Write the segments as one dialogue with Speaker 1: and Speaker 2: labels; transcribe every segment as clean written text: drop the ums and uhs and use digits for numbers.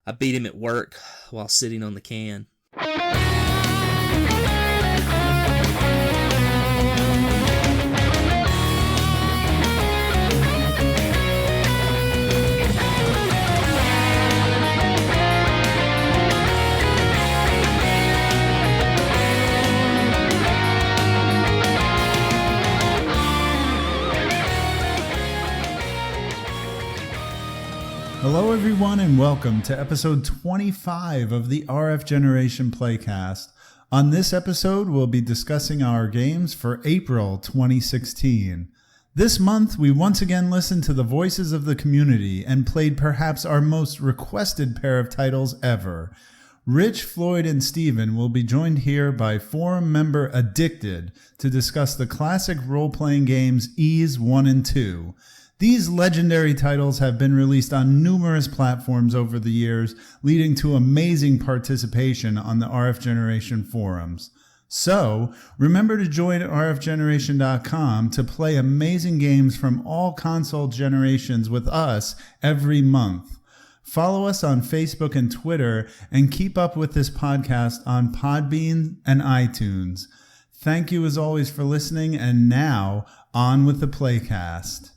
Speaker 1: I beat him at work while sitting on the can.
Speaker 2: Hello everyone and welcome to episode 25 of the RFGeneration PlayCast. On this episode, we'll be discussing our games for April 2016. This month, we once again listened to the voices of the community and played perhaps our most requested pair of titles ever. Rich, Floyd, and Steven will be joined here by forum member Addicted to discuss the classic role-playing games Ys 1 and 2. These legendary titles have been released on numerous platforms over the years, leading to amazing participation on the RFGeneration forums. So, remember to join RFGeneration.com to play amazing games from all console generations with us every month. Follow us on Facebook and Twitter, and keep up with this podcast on Podbean and iTunes. Thank you as always for listening, and now, on with the PlayCast.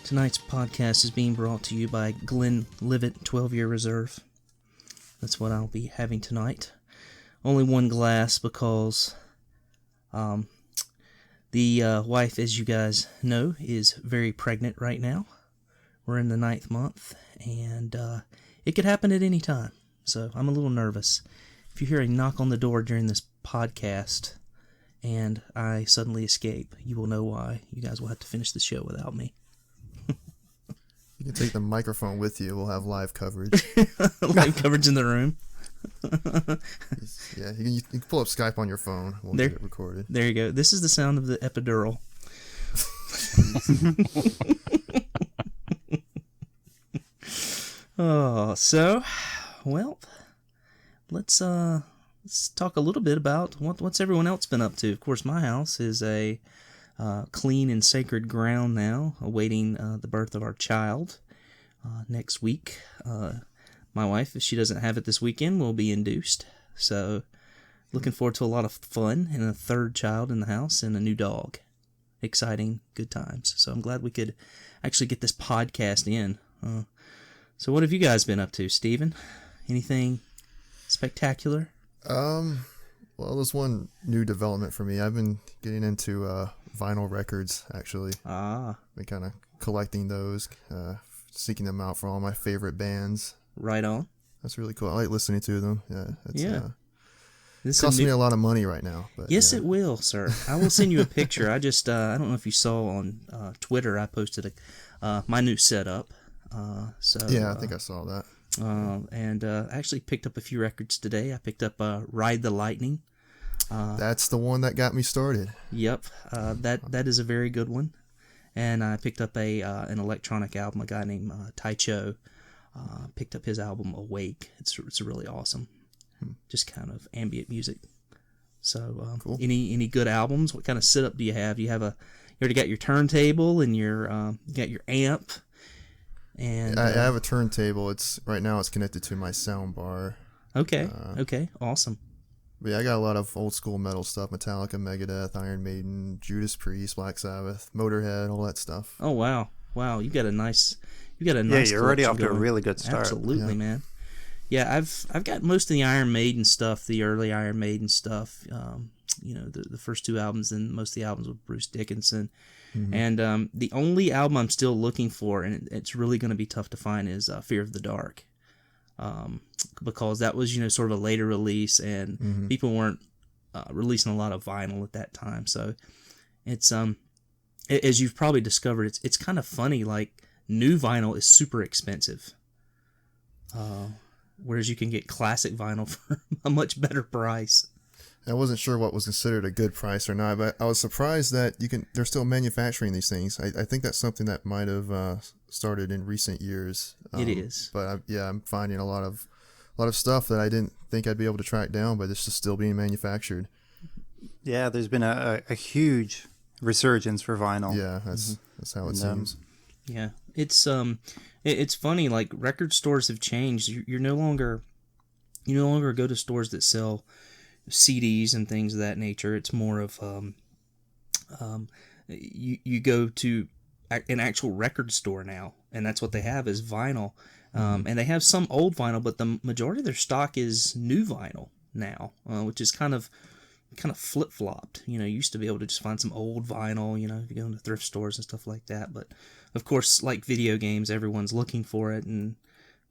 Speaker 1: Tonight's podcast is being brought to you by Glenlivet 12-Year Reserve. That's what I'll be having tonight. Only one glass because the wife, as you guys know, is very pregnant right now. We're in the 9th month, and it could happen at any time. So I'm a little nervous. If you hear a knock on the door during this podcast and I suddenly escape, you will know why. You guys will have to finish the show without me.
Speaker 3: You can take the microphone with you. We'll have live coverage.
Speaker 1: Live coverage in the room.
Speaker 3: Yeah, you can pull up Skype on your phone. We'll get it recorded.
Speaker 1: There you go. This is the sound of the epidural. Let's talk a little bit about what's everyone else been up to. Of course, my house is a clean and sacred ground now, awaiting the birth of our child next week. My wife, if she doesn't have it this weekend, will be induced. So, looking forward to a lot of fun and a third child in the house and a new dog. Exciting, good times. So I'm glad we could actually get this podcast in. So what have you guys been up to, Steven? Anything spectacular?
Speaker 3: Well, there's one new development for me. I've been getting into vinyl records, actually. Been kind of collecting those, seeking them out for all my favorite bands.
Speaker 1: Right on.
Speaker 3: That's really cool. I like listening to them. Yeah. It
Speaker 1: This
Speaker 3: costs me a lot of money right now. But
Speaker 1: yes,
Speaker 3: yeah.
Speaker 1: it will, sir. I will send you a picture. I don't know if you saw on Twitter, I posted my new setup.
Speaker 3: Yeah, I think I saw that.
Speaker 1: And I actually picked up a few records today. I picked up Ride the Lightning.
Speaker 3: That's the one that got me started.
Speaker 1: Yep, that is a very good one. And I picked up an electronic album. A guy named Tai Cho picked up his album Awake. It's really awesome. Just kind of ambient music. So,
Speaker 3: cool.
Speaker 1: Any good albums? What kind of setup do you have? You already got your turntable and you got your amp. And
Speaker 3: I have a turntable. Right now it's connected to my sound bar.
Speaker 1: Okay. Awesome.
Speaker 3: But yeah, I got a lot of old school metal stuff: Metallica, Megadeth, Iron Maiden, Judas Priest, Black Sabbath, Motorhead, all that stuff.
Speaker 1: Oh wow! You got a nice.
Speaker 4: Yeah, you're already off to a really good start.
Speaker 1: Absolutely, man. Yeah, I've got most of the Iron Maiden stuff, the early Iron Maiden stuff. The first two albums, and most of the albums with Bruce Dickinson. Mm-hmm. And the only album I'm still looking for, and it's really going to be tough to find, is Fear of the Dark. Because that was, sort of a later release, and people weren't releasing a lot of vinyl at that time. So it's as you've probably discovered, it's kind of funny. Like, new vinyl is super expensive. whereas you can get classic vinyl for a much better price.
Speaker 3: I wasn't sure what was considered a good price or not, but I was surprised that they're still manufacturing these things. I think that's something that might have started in recent years.
Speaker 1: It is.
Speaker 3: But I'm finding a lot of stuff that I didn't think I'd be able to track down, but it's just still being manufactured.
Speaker 4: Yeah, there's been a huge resurgence for vinyl.
Speaker 3: Yeah, that's how it seems.
Speaker 1: Yeah, it's funny. Like, record stores have changed. You no longer go to stores that sell CDs and things of that nature. It's more of you go to an actual record store now, and that's what they have is vinyl. And they have some old vinyl, but the majority of their stock is new vinyl now, which is kind of flip-flopped. You used to be able to just find some old vinyl, if you go into thrift stores and stuff like that. But of course, like video games, everyone's looking for it, and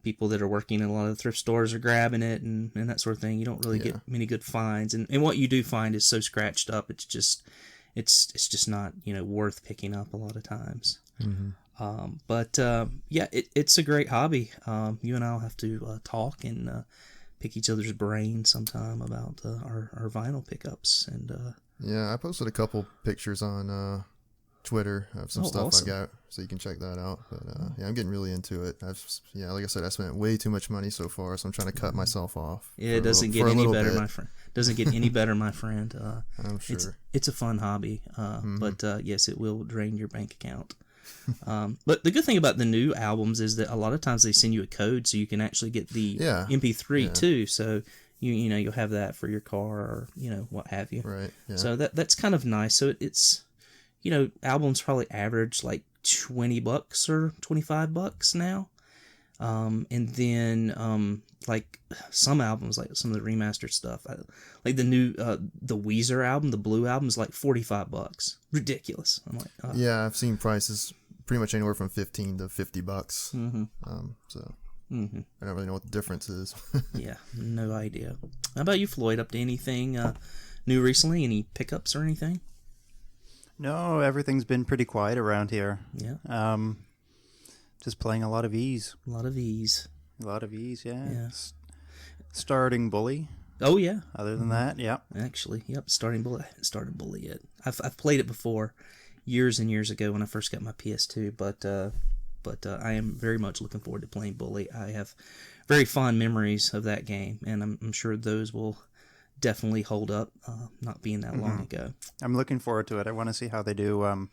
Speaker 1: people that are working in a lot of the thrift stores are grabbing it and that sort of thing. You don't really get many good finds, and what you do find is so scratched up. It's just not worth picking up a lot of times. But it's a great hobby. You and I'll have to talk and pick each other's brains sometime about our vinyl pickups. And
Speaker 3: I posted a couple pictures on Twitter of some stuff
Speaker 1: awesome.
Speaker 3: I got, so you can check that out. But I'm getting really into it. Like I said, I spent way too much money so far, so I'm trying to cut myself off.
Speaker 1: Yeah, it doesn't get any better, my friend. Doesn't get any better, my friend.
Speaker 3: I'm sure
Speaker 1: it's a fun hobby, but yes, it will drain your bank account. But the good thing about the new albums is that a lot of times they send you a code so you can actually get the MP3 too. So you'll have that for your car or what have you.
Speaker 3: Right. Yeah.
Speaker 1: So that's kind of nice. So it's albums probably average like $20 or $25 now. And then like some albums, like some of the remastered stuff, like the new the Weezer album, the Blue album, is like $45. Ridiculous. I'm like,
Speaker 3: I've seen prices pretty much anywhere from $15 to $50. So I don't really know what the difference is.
Speaker 1: Yeah, no idea. How about you, Floyd? Up to anything new recently? Any pickups or anything?
Speaker 4: No, everything's been pretty quiet around here.
Speaker 1: Yeah.
Speaker 4: Just playing a lot of E's.
Speaker 1: A lot of E's,
Speaker 4: yeah. Starting Bully.
Speaker 1: Oh, yeah.
Speaker 4: Other than that, yeah.
Speaker 1: Actually, yep, Starting Bully. I haven't started Bully yet. I've played it before, years and years ago when I first got my PS2, but I am very much looking forward to playing Bully. I have very fond memories of that game, and I'm sure those will definitely hold up, not being that long ago.
Speaker 4: I'm looking forward to it. I want to see how they do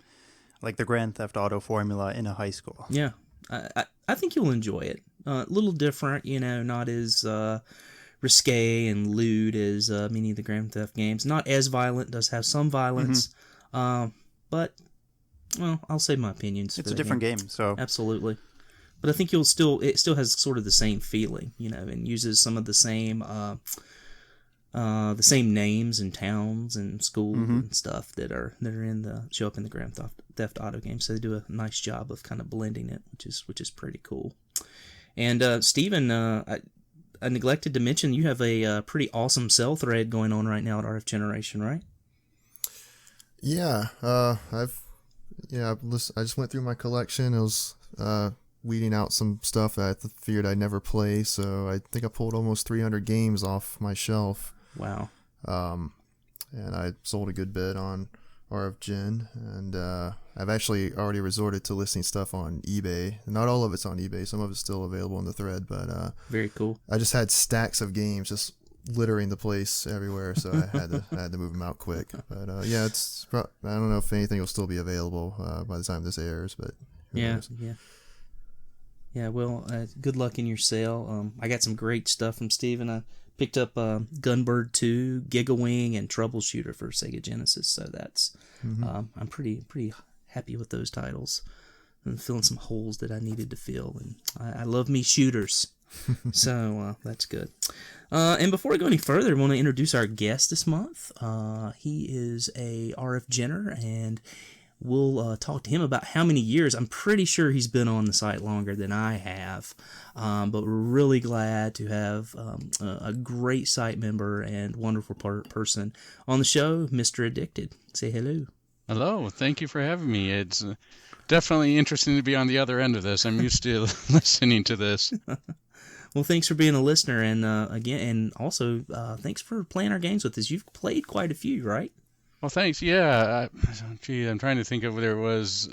Speaker 4: like the Grand Theft Auto formula in a high school.
Speaker 1: Yeah, I think you'll enjoy it. A little different, not as risque and lewd as many of the Grand Theft games. Not as violent, does have some violence, but, well, I'll save my opinions.
Speaker 4: It's a different game, so...
Speaker 1: Absolutely. But I think it still has sort of the same feeling, and uses some of the same names and towns and schools and stuff that are show up in the Grand Theft Auto game. So they do a nice job of kind of blending it, which is pretty cool. And Stephen, I neglected to mention you have a pretty awesome sell thread going on right now at RFGeneration, right?
Speaker 3: Yeah, I just went through my collection. I was weeding out some stuff that I figured I'd never play, so I think I pulled almost 300 games off my shelf.
Speaker 1: Wow.
Speaker 3: And I sold a good bit on RFGen, and I've actually already resorted to listing stuff on eBay. Not all of it's on eBay. Some of it's still available in the thread, but
Speaker 1: very cool.
Speaker 3: I just had stacks of games just littering the place everywhere, so I had to move them out quick. But I don't know if anything will still be available by the time this airs, but who knows?
Speaker 1: Yeah. Well, good luck in your sale. I got some great stuff from Steven. I picked up Gunbird 2, Gigawing, and Troubleshooter for Sega Genesis. So that's I'm pretty happy with those titles. I'm filling some holes that I needed to fill, and I love me shooters. So that's good. And before we go any further, I want to introduce our guest this month. He is a RFGener, and we'll talk to him about how many years. I'm pretty sure he's been on the site longer than I have, but we're really glad to have a great site member and wonderful person on the show, Mr. Addicted. Say hello.
Speaker 5: Hello. Thank you for having me. It's definitely interesting to be on the other end of this. I'm used to listening to this.
Speaker 1: Well, thanks for being a listener, and again, and also thanks for playing our games with us. You've played quite a few, right?
Speaker 5: Well, thanks. Yeah. I'm trying to think of, there was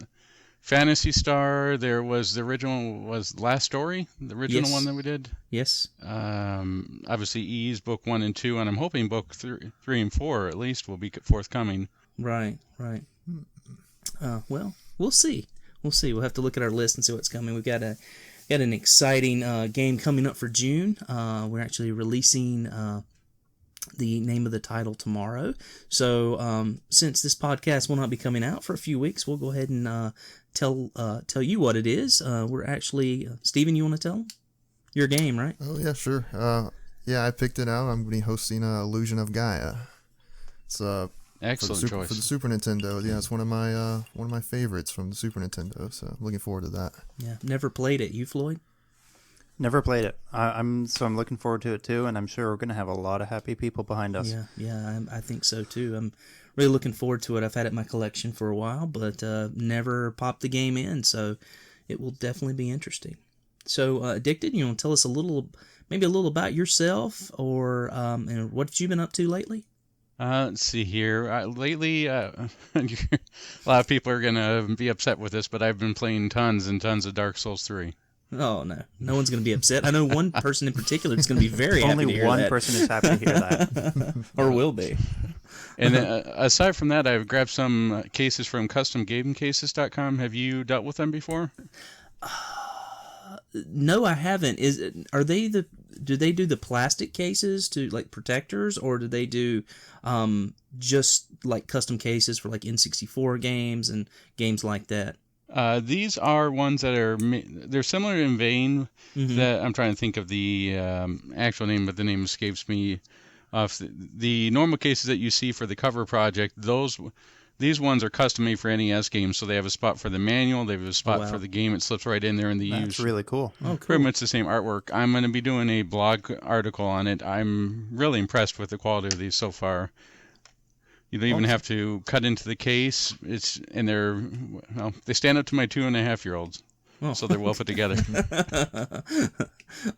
Speaker 5: Fantasy Star. There was the original, was Last Story, the original
Speaker 1: Yes.
Speaker 5: one that we did.
Speaker 1: Yes.
Speaker 5: Obviously, E's book 1 and 2, and I'm hoping book 3 and 4 at least will be forthcoming.
Speaker 1: Right. Well, we'll see. We'll have to look at our list and see what's coming. We've got an exciting game coming up for June. We're actually releasing the name of the title tomorrow. So since this podcast will not be coming out for a few weeks, we'll go ahead and tell you what it is. We're actually Stephen, you want to tell them? Your game, right?
Speaker 3: Oh yeah, sure. Yeah, I picked it out. I'm going to be hosting Illusion of Gaia. It's
Speaker 5: Excellent choice.
Speaker 3: for the Super Nintendo. Yeah, it's one of my favorites from the Super Nintendo. So I'm looking forward to that.
Speaker 1: Yeah, never played it. You, Floyd?
Speaker 4: Never played it. I'm looking forward to it too, and I'm sure we're going to have a lot of happy people behind us.
Speaker 1: Yeah, I think so too. I'm really looking forward to it. I've had it in my collection for a while, but never popped the game in, so it will definitely be interesting. So, Addicted, you want to tell us maybe a little about yourself, or and what have you been up to lately?
Speaker 5: Let's see here. Lately, a lot of people are going to be upset with this, but I've been playing tons and tons of Dark Souls 3.
Speaker 1: Oh, no one's going to be upset. I know one person in particular that's going to be very happy to hear that.
Speaker 4: Only one person is happy to hear that.
Speaker 1: Or will be.
Speaker 5: And aside from that, I've grabbed some cases from CustomGamingCases.com. Have you dealt with them before?
Speaker 1: No, I haven't. Do they do the plastic cases to like protectors, or do they do just like custom cases for like N64 games and games like that?
Speaker 5: These are ones that they're similar in vein.
Speaker 1: Mm-hmm.
Speaker 5: That I'm trying to think of the actual name, but the name escapes me. The normal cases that you see for the cover project, these ones are custom made for NES games, so they have a spot for the manual, they have a spot for the game. It slips right in there, and they use
Speaker 4: really cool.
Speaker 1: Oh, cool.
Speaker 5: Pretty much the same artwork. I'm going to be doing a blog article on it. I'm really impressed with the quality of these so far. You don't even have to cut into the case. They stand up to my 2.5-year-olds. Oh. So they're well put together.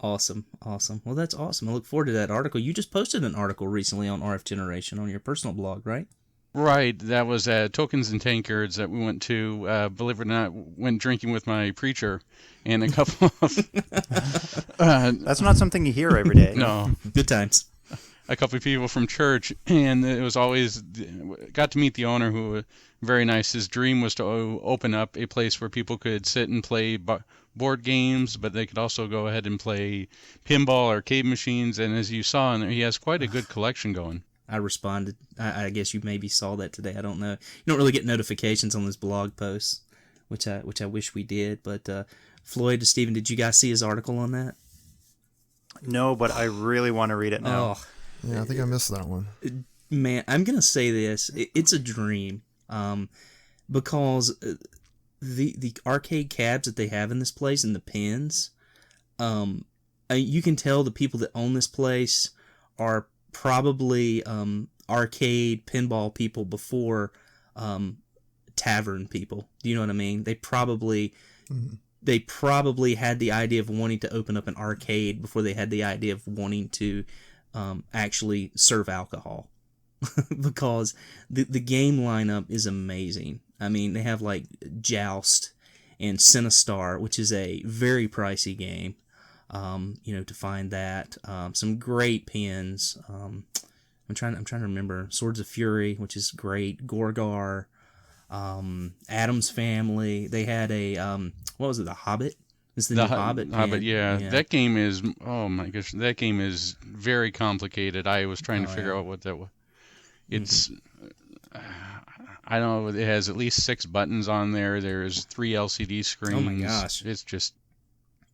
Speaker 1: Awesome. Well, that's awesome. I look forward to that article. You just posted an article recently on RFGeneration on your personal blog, right?
Speaker 5: Right. That was Tokens and Tankards that we went to, believe it or not, went drinking with my preacher and a couple of...
Speaker 4: That's not something you hear every day.
Speaker 5: No.
Speaker 1: Good times.
Speaker 5: A couple of people from church, and it was always... Got to meet the owner, who was very nice. His dream was to open up a place where people could sit and play board games, but they could also go ahead and play pinball, arcade machines, and as you saw, he has quite a good collection going.
Speaker 1: I responded. I guess you maybe saw that today. I don't know. You don't really get notifications on those blog posts, which I wish we did. But Floyd, Stephen, did you guys see his article on that?
Speaker 4: No, but I really want to read it now.
Speaker 3: Oh, yeah, I think I missed that one.
Speaker 1: Man, I'm gonna say this. It's a dream, because the arcade cabs that they have in this place and the pins, you can tell the people that own this place are probably arcade pinball people before tavern people. Do you know what I mean? They probably had the idea of wanting to open up an arcade before they had the idea of wanting to actually serve alcohol. Because the game lineup is amazing. I mean, they have like Joust and Sinistar, which is a very pricey game. To find that. Some great pins. I'm trying to remember. Swords of Fury, which is great. Gorgar. Addams Family. They had a what was it? The Hobbit. It's the new Hobbit.
Speaker 5: Hobbit, yeah. That game is, oh my gosh, that game is very complicated. I was trying to figure out what that was. It's, I don't know, it has at least 6 buttons on there. There's 3 LCD screens.
Speaker 1: Oh my gosh.
Speaker 5: It's just...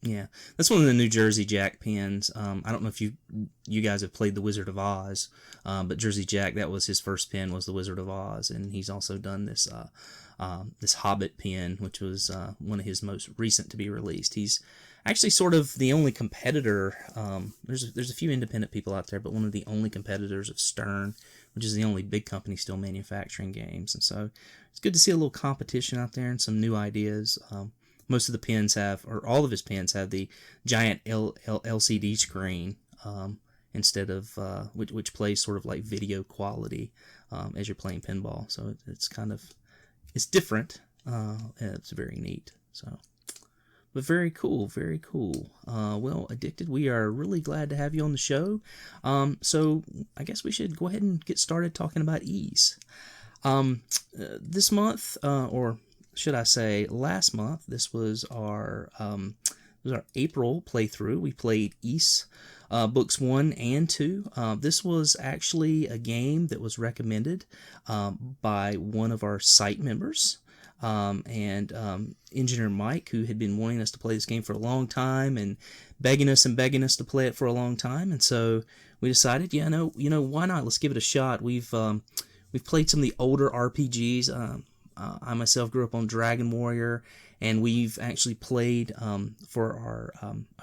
Speaker 1: Yeah, that's one of the New Jersey Jack pins. I don't know if you guys have played The Wizard of Oz, but Jersey Jack, that was his first pin, was The Wizard of Oz, and he's also done this this Hobbit pin, which was one of his most recent to be released. He's actually sort of the only competitor. There's a few independent people out there, but one of the only competitors of Stern, which is the only big company still manufacturing games, and so it's good to see a little competition out there and some new ideas. most of the pens have, or all of his pens have the giant LCD screen instead of which plays sort of like video quality as you're playing pinball. So it's different. It's very neat. So. But very cool, very cool. Well, Addicted, we are really glad to have you on the show. So I guess we should go ahead and get started talking about Ys. This month, or should I say last month, this was our April playthrough. We played Ys, books 1 and 2. This was actually a game that was recommended by one of our site members. And Engineer Mike, who had been wanting us to play this game for a long time and begging us to play it for a long time, and so we decided, why not? Let's give it a shot. We've played some of the older RPGs. I myself grew up on Dragon Warrior, and we've actually played for our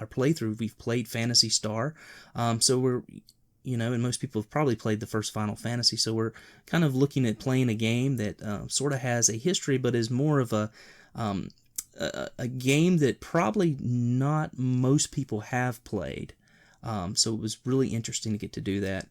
Speaker 1: playthrough. We've played Phantasy Star, so we're. And most people have probably played the first Final Fantasy, so we're kind of looking at playing a game that sort of has a history, but is more of a game that probably not most people have played. So it was really interesting to get to do that.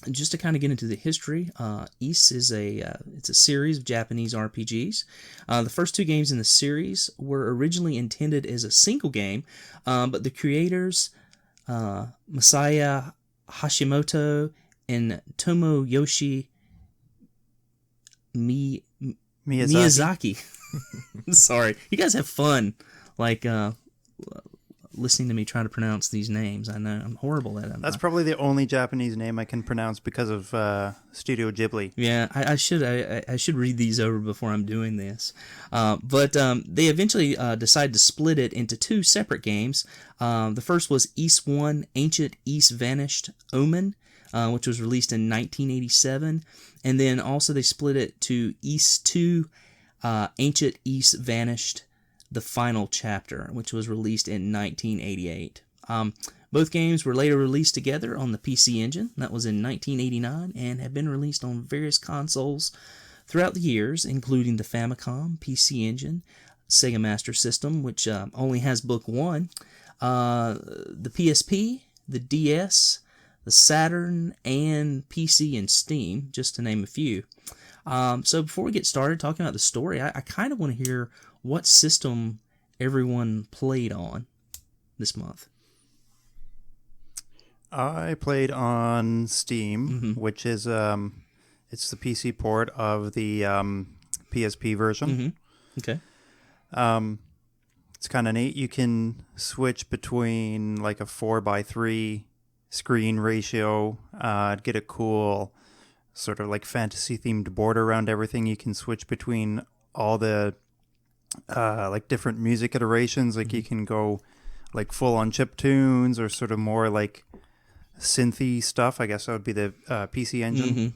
Speaker 1: Just to kind of get into the history, Ys is it's a series of Japanese RPGs. The first 2 games in the series were originally intended as a single game, but the creators, Masaya Hashimoto and Tomoyoshi Miyazaki. Sorry, you guys have fun, listening to me try to pronounce these names. I know I'm horrible at it.
Speaker 4: That's probably the only Japanese name I can pronounce because of Studio Ghibli.
Speaker 1: Yeah, I should read these over before I'm doing this. But they eventually decided to split it into 2 separate games. The first was Ys 1, Ancient Ys Vanished Omen, which was released in 1987. And then also they split it to Ys 2, Ancient Ys Vanished The Final Chapter, which was released in 1988. Both games were later released together on the PC Engine. That was in 1989, and have been released on various consoles throughout the years, including the Famicom, PC Engine, Sega Master System, which only has Book 1, the PSP, the DS, the Saturn, and PC and Steam, just to name a few. So before we get started talking about the story, I kind of want to hear what system everyone played on this month.
Speaker 4: I played on Steam, which is it's the PC port of the PSP version.
Speaker 1: Okay.
Speaker 4: It's kind of neat. You can switch between like a 4:3 screen ratio, get a cool sort of like fantasy themed border around everything. You can switch between all the like different music iterations. Like you can go like full on chip tunes or sort of more like synthy stuff. I guess that would be the PC Engine.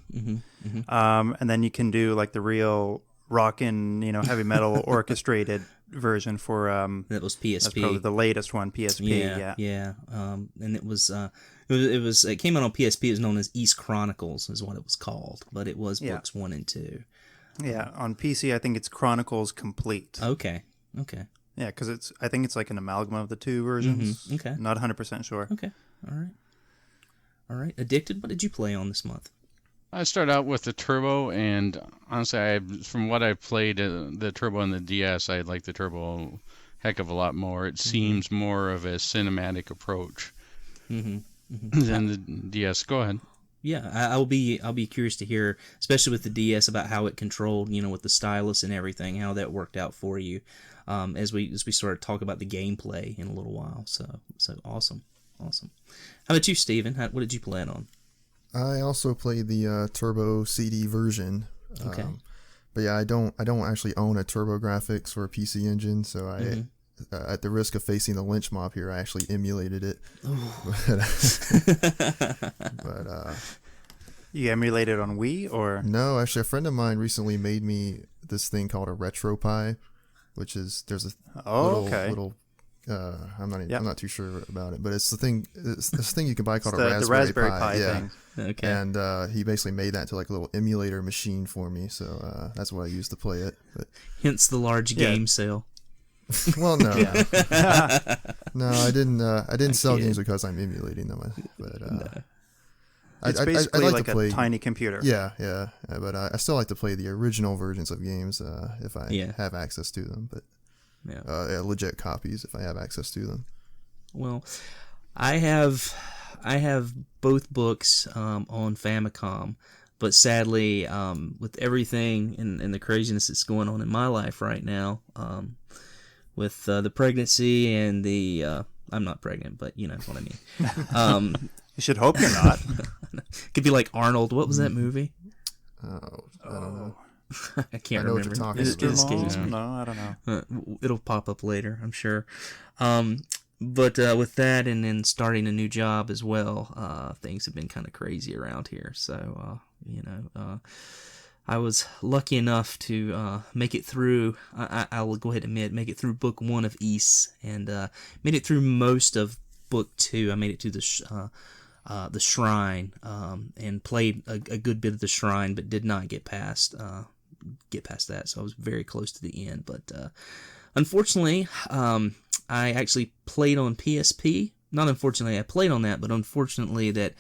Speaker 4: And then you can do like the real rockin', heavy metal orchestrated version for
Speaker 1: that was PSP.
Speaker 4: That's probably the latest one, PSP.
Speaker 1: Yeah. And it came out on PSP. It was known as Ys Chronicles, is what it was called, but it was books 1 and 2.
Speaker 4: Yeah, on PC, I think it's Chronicles Complete.
Speaker 1: Okay.
Speaker 4: Yeah, because I think it's like an amalgam of the 2 versions.
Speaker 1: Okay.
Speaker 4: Not 100% sure.
Speaker 1: Okay. All right. Addicted, what did you play on this month?
Speaker 5: I started out with the Turbo, and honestly, from what I've played, the Turbo and the DS, I like the Turbo a heck of a lot more. It seems more of a cinematic approach than the DS. Go ahead.
Speaker 1: Yeah, I'll be curious to hear, especially with the DS, about how it controlled, with the stylus and everything, how that worked out for you, as we sort of talk about the gameplay in a little while. So awesome. How about you, Steven? What did you play it on?
Speaker 3: I also played the Turbo CD version.
Speaker 1: Okay.
Speaker 3: But yeah, I don't actually own a TurboGrafx or a PC Engine, so I, at the risk of facing the lynch mob here, I actually emulated it. But
Speaker 4: you emulated on Wii or
Speaker 3: no? Actually, a friend of mine recently made me this thing called a RetroPie, which is there's a little. I'm not too sure about it, but it's the thing. It's this thing you can buy called
Speaker 4: the Raspberry Pi
Speaker 3: thing.
Speaker 1: Okay.
Speaker 3: And he basically made that into like a little emulator machine for me, so that's what I used to play it. But,
Speaker 1: hence the large game sale.
Speaker 3: Well, no,
Speaker 1: Yeah.
Speaker 3: no, I didn't. I didn't sell
Speaker 1: kid.
Speaker 3: games because I'm emulating them. But
Speaker 4: It's
Speaker 3: I'd
Speaker 4: basically
Speaker 3: like to play,
Speaker 4: a tiny computer.
Speaker 3: Yeah. But I still like to play the original versions of games if I
Speaker 1: Yeah.
Speaker 3: have access to them. But
Speaker 1: Yeah.
Speaker 3: legit copies if I have access to them.
Speaker 1: Well, I have both books on Famicom, but sadly, with everything and the craziness that's going on in my life right now, with the pregnancy and the I'm not pregnant, but you know what I mean.
Speaker 4: You should hope you're not.
Speaker 1: Could be like Arnold. What was that movie?
Speaker 3: Oh, I don't know.
Speaker 1: I can't
Speaker 3: I know what
Speaker 1: remember.
Speaker 3: you're talking
Speaker 1: It
Speaker 3: about.
Speaker 1: escapes me.
Speaker 4: No, I don't know.
Speaker 1: It'll pop up later, I'm sure. But with that and then starting a new job as well, things have been kind of crazy around here. So, I was lucky enough to make it through. I will go ahead and admit, make it through book 1 of Ys, and made it through most of book 2. I made it to the shrine, and played a good bit of the shrine, but did not get past that. So I was very close to the end. But unfortunately, I actually played on PSP. Not unfortunately, I played on that, but unfortunately that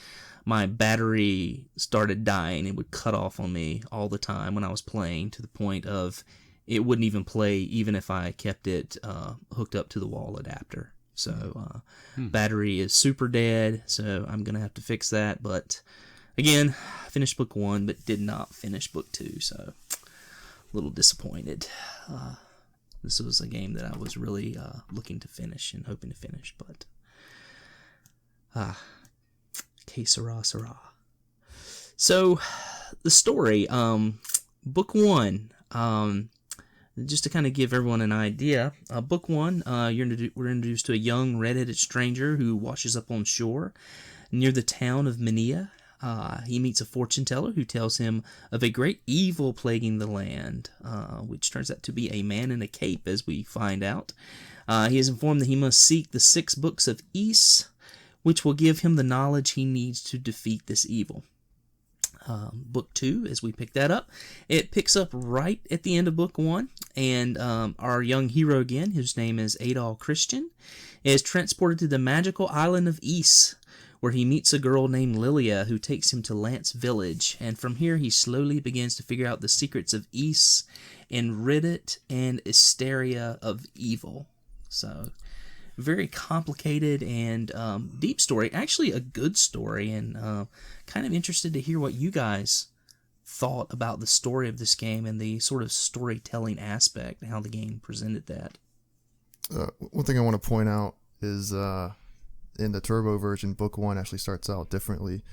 Speaker 1: my battery started dying. It would cut off on me all the time when I was playing, to the point of it wouldn't even play even if I kept it hooked up to the wall adapter. So battery is super dead, so I'm going to have to fix that. But again, I finished book 1, but did not finish book 2, so a little disappointed. This was a game that I was really looking to finish and hoping to finish, but que sera, sera. So the story, book 1, just to kind of give everyone an idea, book 1, we're introduced to a young red-headed stranger who washes up on shore near the town of Minia. He meets a fortune teller who tells him of a great evil plaguing the land, which turns out to be a man in a cape, as we find out. He is informed that he must seek the 6 books of Ys, which will give him the knowledge he needs to defeat this evil. Book 2, as we pick that up, it picks up right at the end of book 1, and our young hero again, whose name is Adol Christian, is transported to the magical island of Ys, where he meets a girl named Lilia who takes him to Lance Village, and from here he slowly begins to figure out the secrets of Ys and rid it and Hysteria of evil. So, very complicated and deep story. Actually, a good story, and kind of interested to hear what you guys thought about the story of this game and the sort of storytelling aspect, and how the game presented that.
Speaker 3: One thing I want to point out is in the turbo version, book 1 actually starts out differently.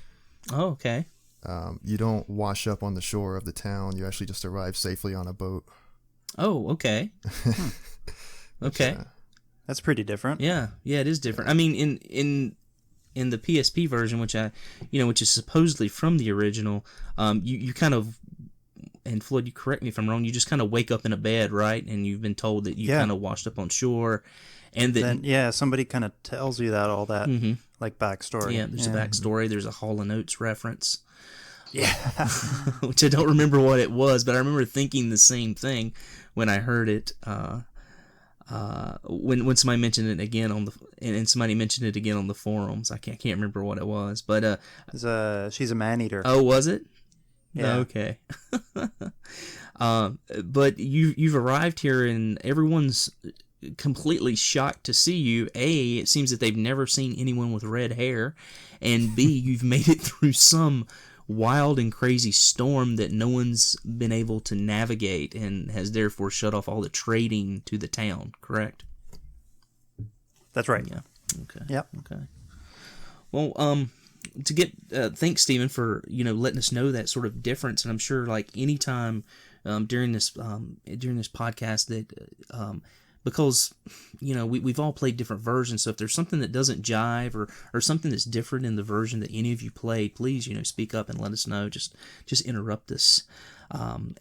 Speaker 1: Oh, okay.
Speaker 3: You don't wash up on the shore of the town. You actually just arrive safely on a boat.
Speaker 1: Oh, okay. Okay.
Speaker 4: That's pretty different.
Speaker 1: Yeah, it is different. I mean, in the PSP version, which is supposedly from the original, you kind of, and Floyd, you correct me if I'm wrong, you just kind of wake up in a bed, right? And you've been told that you kind of washed up on shore, and that
Speaker 4: then, somebody kind of tells you all that, like backstory.
Speaker 1: Yeah, there's a backstory. There's a Hall & Oates reference.
Speaker 4: Yeah,
Speaker 1: which I don't remember what it was, but I remember thinking the same thing when I heard it. When somebody mentioned it again and somebody mentioned it again on the forums, I can't remember what it was, but
Speaker 4: she's a man-eater.
Speaker 1: Oh, was it?
Speaker 4: Yeah.
Speaker 1: Okay. But you've arrived here and everyone's completely shocked to see you. A, it seems that they've never seen anyone with red hair, and B, you've made it through some wild and crazy storm that no one's been able to navigate and has therefore shut off all the trading to the town, correct?
Speaker 4: That's right.
Speaker 1: Yeah. Okay.
Speaker 4: Yep.
Speaker 1: Okay. Well, to get thanks, Stephen, for letting us know that sort of difference, and I'm sure like anytime during this podcast that because we've all played different versions, so if there's something that doesn't jive or something that's different in the version that any of you played, please speak up and let us know. Just interrupt us. I'm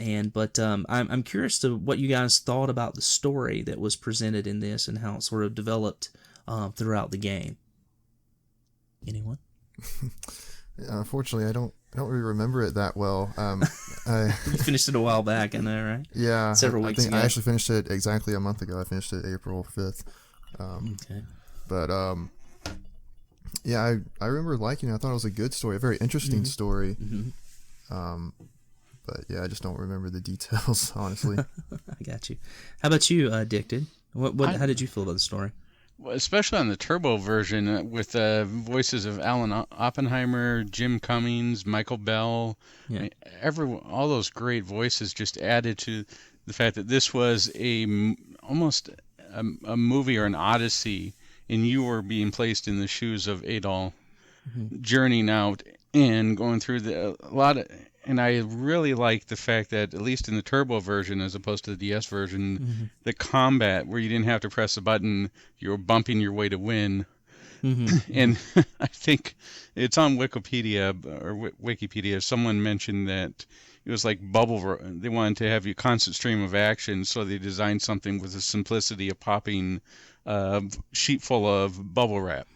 Speaker 1: curious to what you guys thought about the story that was presented in this and how it sort of developed throughout the game. Anyone?
Speaker 3: Unfortunately, I don't don't really remember it that well.
Speaker 1: You finished it a while back, I know, right?
Speaker 3: Yeah,
Speaker 1: Several weeks
Speaker 3: I think
Speaker 1: ago.
Speaker 3: I actually finished it exactly a month ago. I finished it April 5th.
Speaker 1: Okay.
Speaker 3: But yeah, I remember liking it. I thought it was a good story, a very interesting story. But yeah, I just don't remember the details, honestly.
Speaker 1: I got you. How about you, Addicted? How did you feel about the story?
Speaker 5: Especially on the turbo version with the voices of Alan Oppenheimer, Jim Cummings, Michael Bell,
Speaker 1: Yeah.
Speaker 5: all those great voices just added to the fact that this was almost a movie or an odyssey, and you were being placed in the shoes of Adol, journeying out and going through a lot of. And I really like the fact that, at least in the turbo version as opposed to the DS version, the combat where you didn't have to press a button, you were bumping your way to win. And I think it's on Wikipedia. Someone mentioned that it was like they wanted to have a constant stream of action, so they designed something with the simplicity of popping a sheet full of bubble wrap.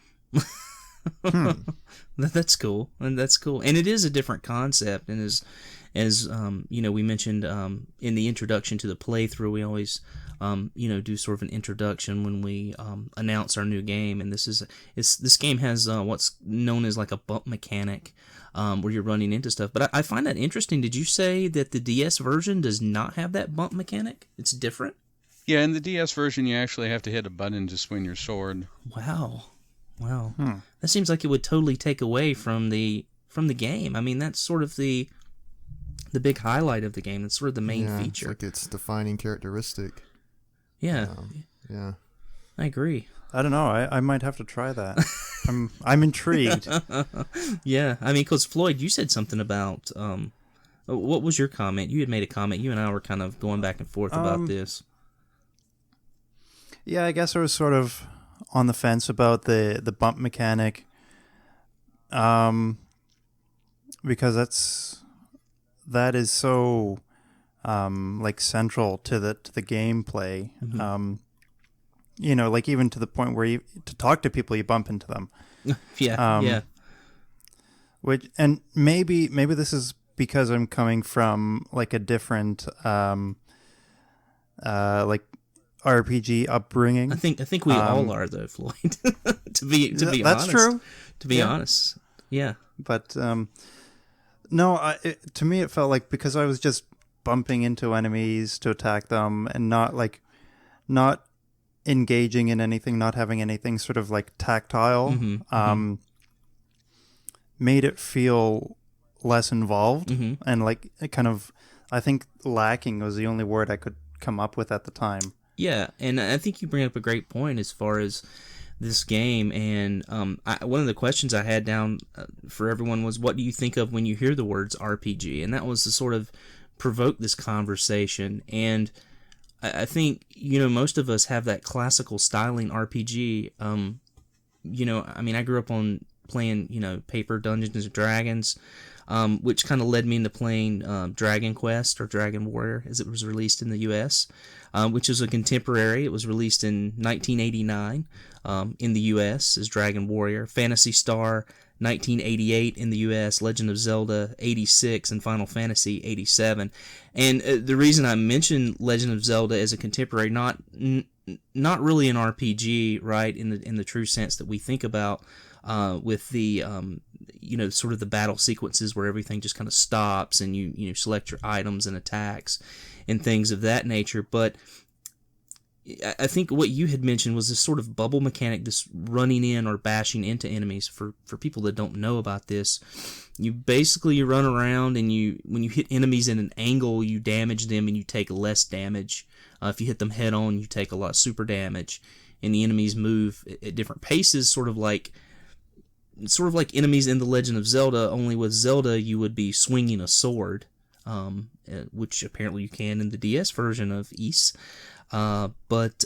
Speaker 1: That's cool, and it is a different concept. And as we mentioned in the introduction to the playthrough, we always do sort of an introduction when we announce our new game. And this game has what's known as like a bump mechanic, where you're running into stuff. But I find that interesting. Did you say that the DS version does not have that bump mechanic? It's different.
Speaker 5: Yeah, in the DS version, you actually have to hit a button to swing your sword.
Speaker 1: Wow. That seems like it would totally take away from the game. I mean, that's sort of the big highlight of the game. It's sort of the main feature.
Speaker 3: It's like its defining characteristic.
Speaker 1: Yeah.
Speaker 3: Yeah.
Speaker 1: I agree.
Speaker 4: I don't know. I might have to try that. I'm intrigued.
Speaker 1: Yeah. I mean, because Floyd, you said something about what was your comment? You had made a comment. You and I were kind of going back and forth about this.
Speaker 4: Yeah, I guess I was sort of on the fence about the bump mechanic, because that is so like central to the gameplay. Like even to the point where to talk to people, you bump into them.
Speaker 1: Yeah.
Speaker 4: Which, and maybe this is because I'm coming from like a different like RPG upbringing.
Speaker 1: I think we all are, though, Floyd. to be
Speaker 4: that's
Speaker 1: honest,
Speaker 4: true.
Speaker 1: To be honest, yeah.
Speaker 4: But no, to me it felt like because I was just bumping into enemies to attack them and not engaging in anything, not having anything sort of like tactile, made it feel less involved and like it kind of, I think lacking was the only word I could come up with at the time.
Speaker 1: Yeah, and I think you bring up a great point as far as this game. And one of the questions I had down for everyone was, what do you think of when you hear the words RPG? And that was to sort of provoke this conversation. And I think, most of us have that classical styling RPG. I mean, I grew up on playing, paper Dungeons and Dragons, which kind of led me into playing Dragon Quest or Dragon Warrior as it was released in the U.S., which is a contemporary. It was released in 1989 in the U.S. as Dragon Warrior. Phantasy Star, 1988 in the U.S., Legend of Zelda, 86, and Final Fantasy, 87. And the reason I mentioned Legend of Zelda as a contemporary, not really an RPG, right, in the true sense that we think about, with the sort of the battle sequences where everything just kind of stops and you select your items and attacks and things of that nature. But I think what you had mentioned was this sort of bubble mechanic, this running in or bashing into enemies. For people that don't know about this, you run around and when you hit enemies in an angle, you damage them and you take less damage. If you hit them head on, you take a lot of super damage, and the enemies move at different paces, sort of like enemies in The Legend of Zelda, only with Zelda you would be swinging a sword, which apparently you can in the DS version of Ys. But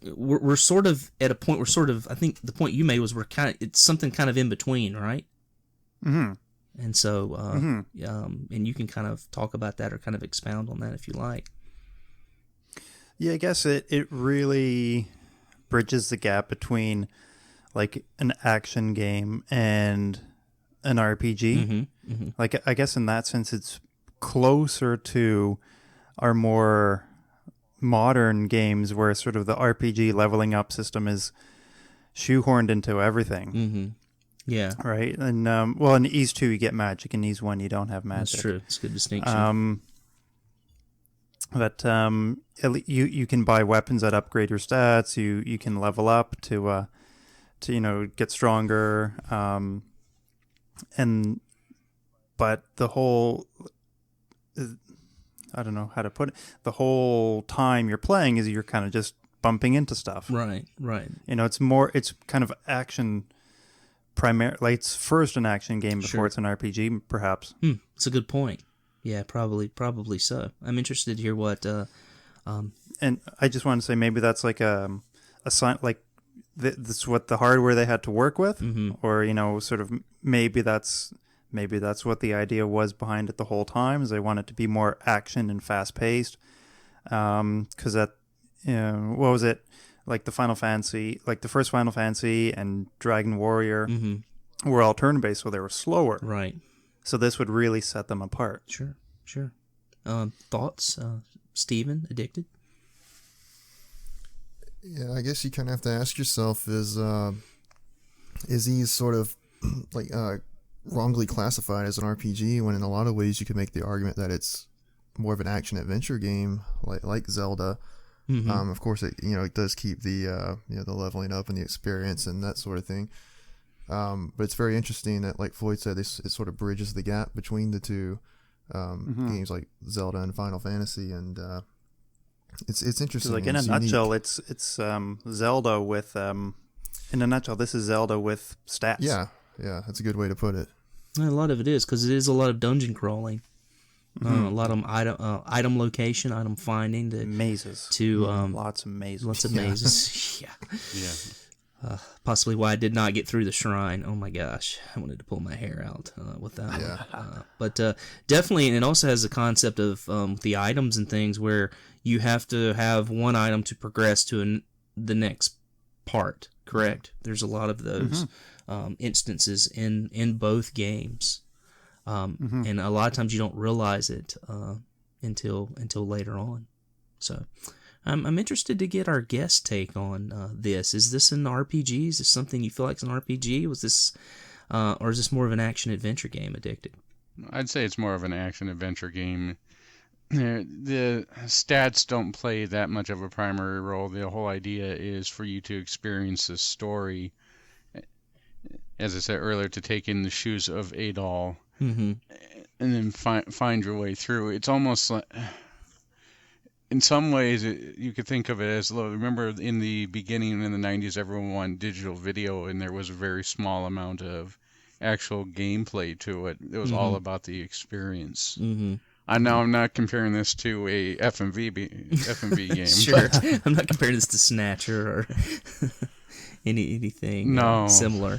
Speaker 1: we're sort of at a point where sort of, I think the point you made was it's something kind of in between, right?
Speaker 4: Mm-hmm.
Speaker 1: And so, and you can kind of talk about that or kind of expound on that if you like.
Speaker 4: Yeah, I guess it really bridges the gap between like an action game and an RPG.
Speaker 1: Mm-hmm. Mm-hmm.
Speaker 4: Like, I guess in that sense, it's closer to our more modern games where sort of the RPG leveling up system is shoehorned into everything.
Speaker 1: Mm-hmm. Yeah.
Speaker 4: Right? And, well, in Ys 2, you get magic. In Ys 1, you don't have magic.
Speaker 1: That's true. It's a good distinction.
Speaker 4: But you can buy weapons that upgrade your stats. You can level up to get stronger. But the whole, I don't know how to put it. The whole time you're playing is you're kind of just bumping into stuff.
Speaker 1: Right.
Speaker 4: It's kind of action. Like it's first an action game before it's an RPG, perhaps.
Speaker 1: It's a good point. Yeah, probably so. I'm interested to hear what.
Speaker 4: And I just want to say maybe that's like a sign, like that's what the hardware they had to work with, or sort of maybe that's what the idea was behind it the whole time, is they want it to be more action and fast paced. Because what was it? Like the Final Fantasy, like the first Final Fantasy and Dragon Warrior were all turn-based, so they were slower.
Speaker 1: Right.
Speaker 4: So this would really set them apart.
Speaker 1: Sure. Thoughts, Steven, Addicted?
Speaker 3: Yeah, I guess you kind of have to ask yourself, is he sort of like wrongly classified as an RPG, when in a lot of ways you could make the argument that it's more of an action-adventure game like Zelda. Of course, it does keep the the leveling up and the experience and that sort of thing. But it's very interesting that, like Floyd said, it sort of bridges the gap between the two games like Zelda and Final Fantasy, and it's interesting.
Speaker 4: Like in a nutshell, it's Zelda with in a nutshell, this is Zelda with stats.
Speaker 3: Yeah, that's a good way to put it.
Speaker 1: A lot of it is, because it is a lot of dungeon crawling. A lot of item location, item finding,
Speaker 4: mazes. Lots of mazes.
Speaker 1: Yeah. Possibly why I did not get through the shrine. Oh my gosh, I wanted to pull my hair out with that one. But definitely, and it also has the concept of the items and things where you have to have one item to progress to the next part. Correct. There's a lot of those instances in both games. And a lot of times you don't realize it until later on. So I'm interested to get our guest take on this. Is this an RPG? Is this something you feel like is an RPG? Was this, or is this more of an action-adventure game, Addicted?
Speaker 5: I'd say it's more of an action-adventure game. The stats don't play that much of a primary role. The whole idea is for you to experience the story. As I said earlier, to take in the shoes of Adol. And then find your way through. It's almost like, in some ways, you could think of it as, remember in the beginning in the 90s, everyone wanted digital video, and there was a very small amount of actual gameplay to it. It was all about the experience. I know I'm not comparing this to a FMV game.
Speaker 1: Sure. I'm not comparing this to Snatcher or anything similar.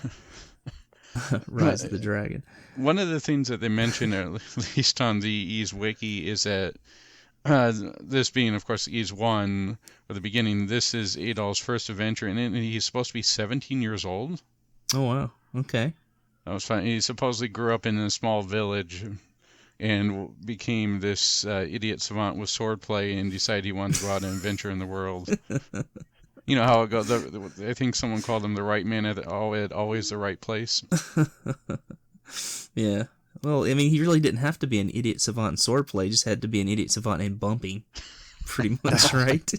Speaker 1: Rise of the Dragon.
Speaker 5: One of the things that they mention, at least on the Ys Wiki, is that this being, of course, Ys 1, or the beginning, this is Adol's first adventure, and he's supposed to be 17 years old.
Speaker 1: Oh, wow. Okay.
Speaker 5: That was fun. He supposedly grew up in a small village and became this idiot savant with swordplay and decided he wanted to go out and adventure in the world. You know how it goes. I think someone called him the right man at always the right place.
Speaker 1: Yeah. Well, I mean, he really didn't have to be an idiot savant in swordplay. He just had to be an idiot savant in bumping. Pretty much, right?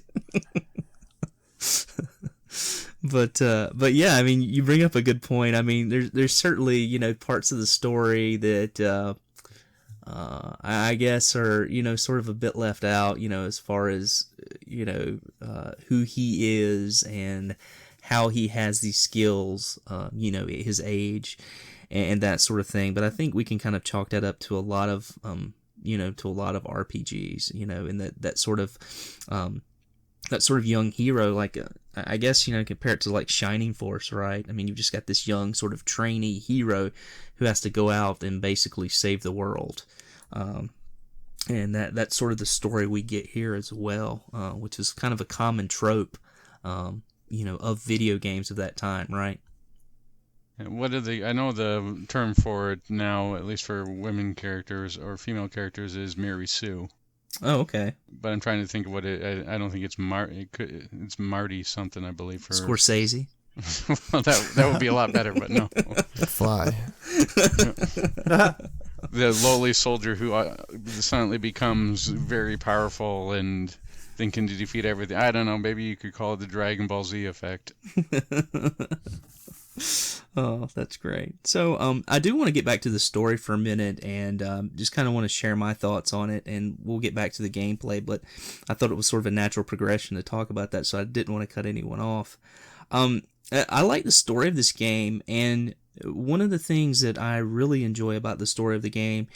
Speaker 1: But yeah, I mean, you bring up a good point. I mean, there's certainly, parts of the story that I guess are, sort of a bit left out, as far as, who he is and how he has these skills, his age and that sort of thing. But I think we can kind of chalk that up to a lot of, RPGs, and that sort of young hero, like, I guess, compare it to like Shining Force, right? I mean, you've just got this young sort of trainee hero who has to go out and basically save the world. And that's sort of the story we get here as well, which is kind of a common trope, of video games of that time, right?
Speaker 5: What are the? I know the term for it now, at least for women characters or female characters, is Mary Sue.
Speaker 1: Oh, okay.
Speaker 5: But I'm trying to think of what it. I don't think it's it's Marty something, I believe. For
Speaker 1: Scorsese.
Speaker 5: Well, that would be a lot better, but no.
Speaker 3: Fly.
Speaker 5: The lowly soldier who suddenly becomes very powerful and thinking to defeat everything. I don't know. Maybe you could call it the Dragon Ball Z effect.
Speaker 1: Oh, that's great. So, I do want to get back to the story for a minute and just kind of want to share my thoughts on it, and we'll get back to the gameplay, but I thought it was sort of a natural progression to talk about that, so I didn't want to cut anyone off. I like the story of this game, and one of the things that I really enjoy about the story of the game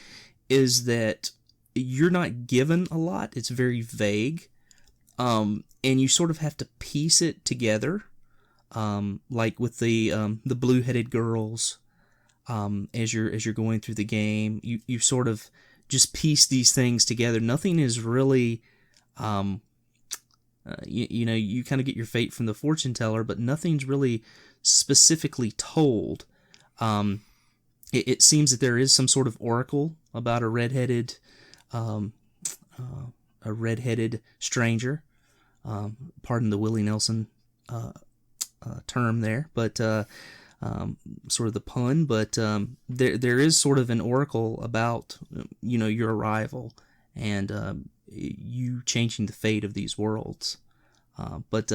Speaker 1: is that you're not given a lot. It's very vague, and you sort of have to piece it together. Like with the blue-headed girls, as you're going through the game, you sort of just piece these things together. Nothing is really, you kind of get your fate from the fortune teller, but nothing's really specifically told. It seems that there is some sort of oracle about a redheaded stranger. Pardon the Willie Nelson term there, but sort of the pun. But there is sort of an oracle about your arrival and you changing the fate of these worlds. But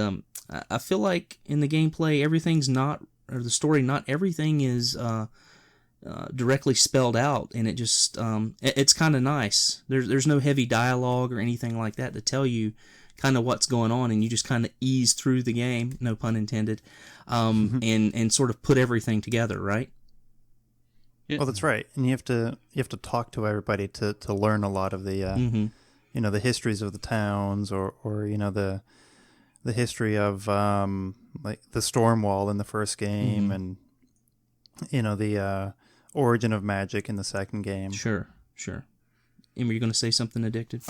Speaker 1: I feel like in the gameplay, everything's not, or the story, not everything is directly spelled out, and it just it's kind of nice. There's no heavy dialogue or anything like that to tell you kind of what's going on, and you just kind of ease through the game, no pun intended, and sort of put everything together, right?
Speaker 4: Yeah. Well, that's right, and you have to talk to everybody to learn a lot of the the histories of the towns, or the history of like the storm wall in the first game, and the origin of magic in the second game.
Speaker 1: Sure. And were you going to say something, Addicted?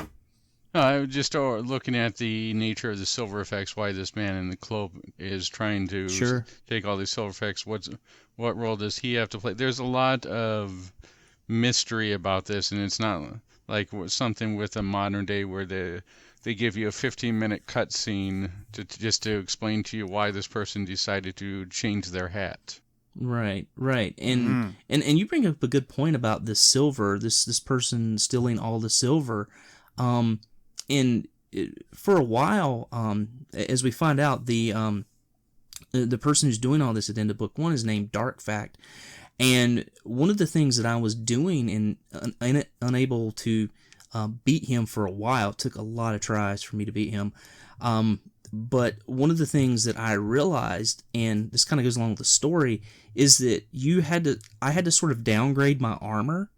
Speaker 5: I was just looking at the nature of the silver effects, why this man in the cloak is trying to take all these silver effects. What role does he have to play? There's a lot of mystery about this, and it's not like something with a modern day where they give you a 15-minute cutscene to explain to you why this person decided to change their hat.
Speaker 1: Right. And you bring up a good point about this silver, this person stealing all the silver. And for a while, as we find out, the person who's doing all this at the end of book 1 is named Dark Fact. And one of the things that I was doing and unable to beat him for a while, it took a lot of tries for me to beat him. But one of the things that I realized, and this kind of goes along with the story, is that I had to sort of downgrade my armor.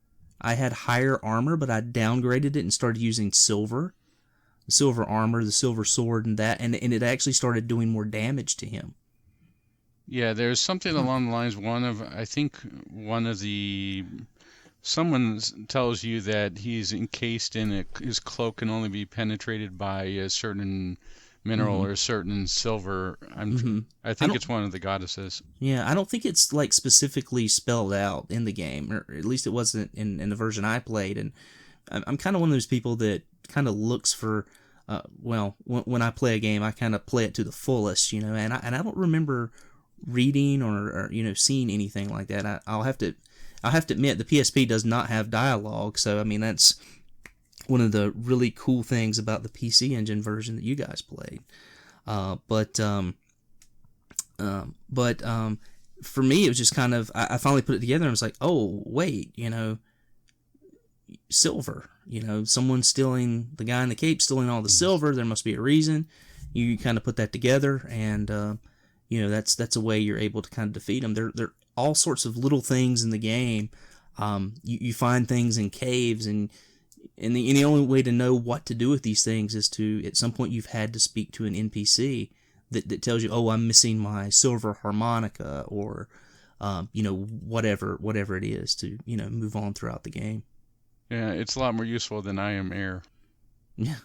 Speaker 1: I had higher armor, but I downgraded it and started using silver armor, the silver sword, and it actually started doing more damage to him.
Speaker 5: Yeah, there's something along the lines. Someone tells you that he's encased in his cloak can only be penetrated by a certain mineral or a certain silver. I think it's one of the goddesses.
Speaker 1: Yeah, I don't think it's like specifically spelled out in the game, or at least it wasn't in the version I played. And I'm kind of one of those people that kind of looks for, when I play a game, I kind of play it to the fullest, and I don't remember reading or seeing anything like that. I'll have to admit the PSP does not have dialogue, so I mean that's one of the really cool things about the PC Engine version that you guys played. But for me, it was just kind of, I finally put it together and I was like, oh, wait, silver, someone stealing, the guy in the cape stealing all the silver, there must be a reason. You kind of put that together, and, that's a way you're able to kind of defeat them. There are all sorts of little things in the game. You find things in caves, and the only way to know what to do with these things is to, at some point, you've had to speak to an NPC that tells you, oh, I'm missing my silver harmonica, or, whatever it is to, move on throughout the game.
Speaker 5: Yeah, it's a lot more useful than I am air.
Speaker 1: Yeah,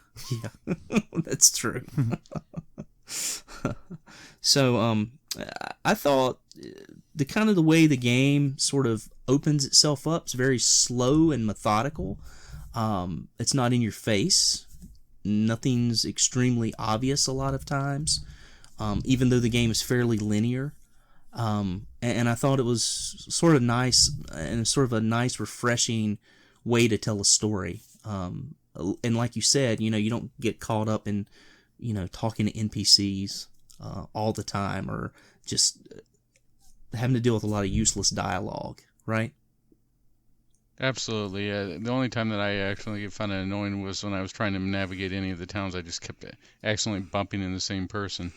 Speaker 1: that's true. So, I thought the kind of the way the game sort of opens itself up is very slow and methodical. It's not in your face. Nothing's extremely obvious a lot of times, even though the game is fairly linear. And I thought it was sort of nice and sort of a nice, refreshing way to tell a story. And like you said, you don't get caught up in, talking to NPCs all the time, or just having to deal with a lot of useless dialogue, right?
Speaker 5: Absolutely. The only time that I actually found it annoying was when I was trying to navigate any of the towns. I just kept accidentally bumping into the same person.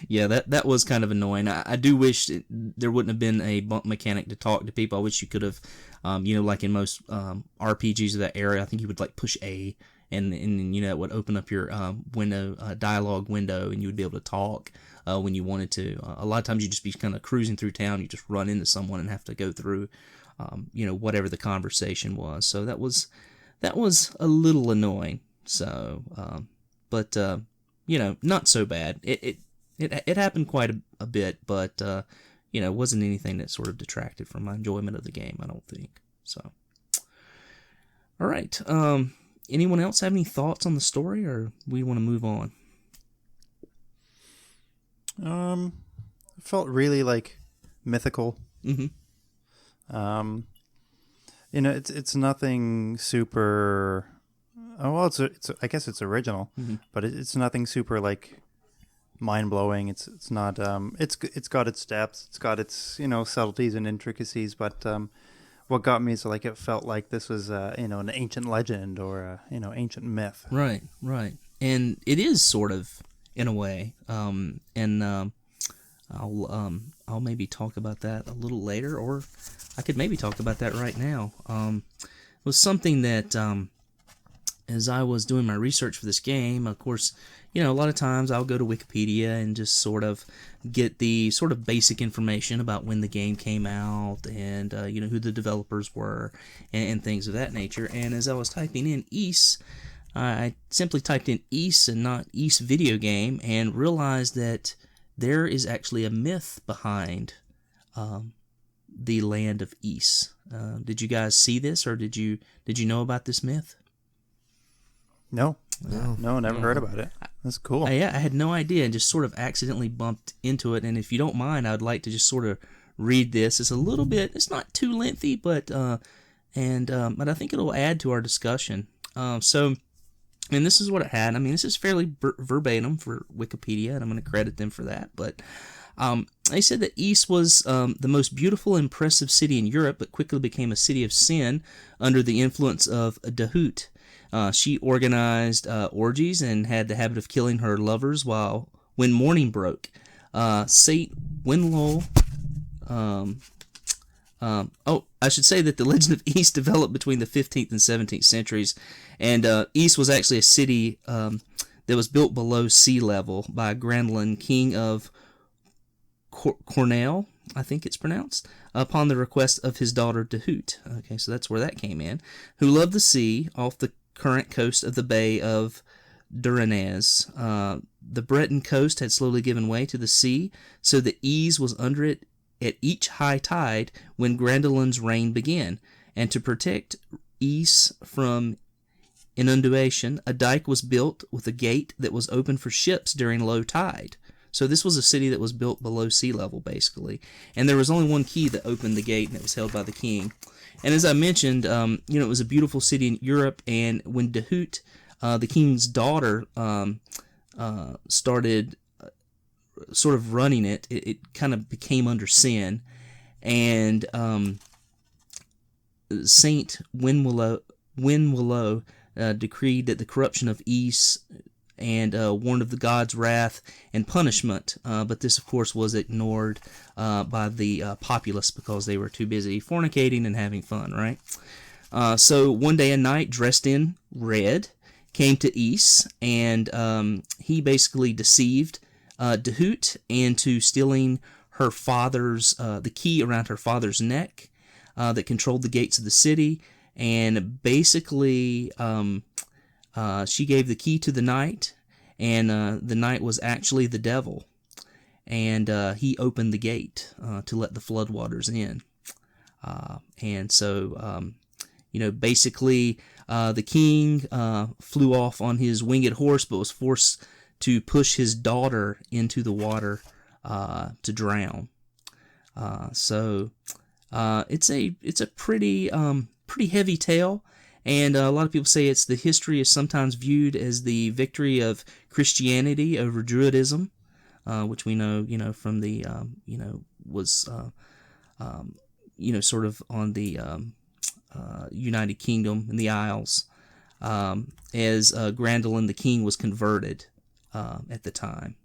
Speaker 1: Yeah, that was kind of annoying. I do wish there wouldn't have been a bump mechanic to talk to people. I wish you could have, like in most RPGs of that era, I think you would like push A, and it would open up your dialogue window, and you would be able to talk when you wanted to. A lot of times you just be kind of cruising through town, you just run into someone and have to go through, whatever the conversation was. So that was a little annoying. So, but not so bad. It happened quite a bit, but it wasn't anything that sort of detracted from my enjoyment of the game, I don't think. So, all right. Anyone else have any thoughts on the story, or we want to move on?
Speaker 4: It felt really like mythical.
Speaker 1: Mm-hmm.
Speaker 4: It's nothing super. Oh well, it's I guess it's original,
Speaker 1: Mm-hmm.
Speaker 4: but it's nothing super like mind blowing. It's not. It's got its depths. It's got its subtleties and intricacies. But what got me is like it felt like this was an ancient legend or a ancient myth.
Speaker 1: Right, and it is sort of in a way. I'll maybe talk about that a little later, or I could maybe talk about that right now. It was something that, as I was doing my research for this game, of course, a lot of times I'll go to Wikipedia and just sort of get the sort of basic information about when the game came out and, who the developers were and things of that nature. And as I was typing in Ys, I simply typed in Ys and not Ys video game, and realized that there is actually a myth behind the land of Ys. Did you guys see this, or did you know about this myth?
Speaker 4: No, never heard about it. That's cool.
Speaker 1: Yeah, I had no idea and just sort of accidentally bumped into it. And if you don't mind, I'd like to just sort of read this. It's a little bit, it's not too lengthy, but I think it'll add to our discussion. And this is what it had. I mean, this is fairly verbatim for Wikipedia, and I'm going to credit them for that. But they said that Ys was the most beautiful and impressive city in Europe, but quickly became a city of sin under the influence of Dahut. She organized orgies and had the habit of killing her lovers when morning broke. Saint Winlow. I should say that the legend of Ys developed between the 15th and 17th centuries, and Ys was actually a city that was built below sea level by Grandlin, king of Cornell, I think it's pronounced, upon the request of his daughter Dahut. Okay, so that's where that came in. Who loved the sea off the current coast of the Bay of Duranez. The Breton coast had slowly given way to the sea, so that Ys was under it at each high tide when Grandolin's reign began. And to protect Ys from inundation, a dike was built with a gate that was open for ships during low tide. So this was a city that was built below sea level, basically. And there was only one key that opened the gate, and it was held by the king. And as I mentioned, it was a beautiful city in Europe, and when Dahut, the king's daughter, started sort of running it, it kind of became under sin, and Saint Winwillow decreed that the corruption of Ys and warned of the god's wrath and punishment, but this of course was ignored by the populace because they were too busy fornicating and having fun, right? So one day a knight dressed in red came to Ys, and he basically deceived Dahut into stealing her father's the key around her father's neck that controlled the gates of the city, and basically she gave the key to the knight, and the knight was actually the devil. and he opened the gate to let the floodwaters in. And so, basically, the king flew off on his winged horse, but was forced to push his daughter into the water to drown. So it's a pretty heavy tale, and a lot of people say the history is sometimes viewed as the victory of Christianity over Druidism, which we know from the was sort of on the United Kingdom and the Isles, as Grandolin the king was converted at the time,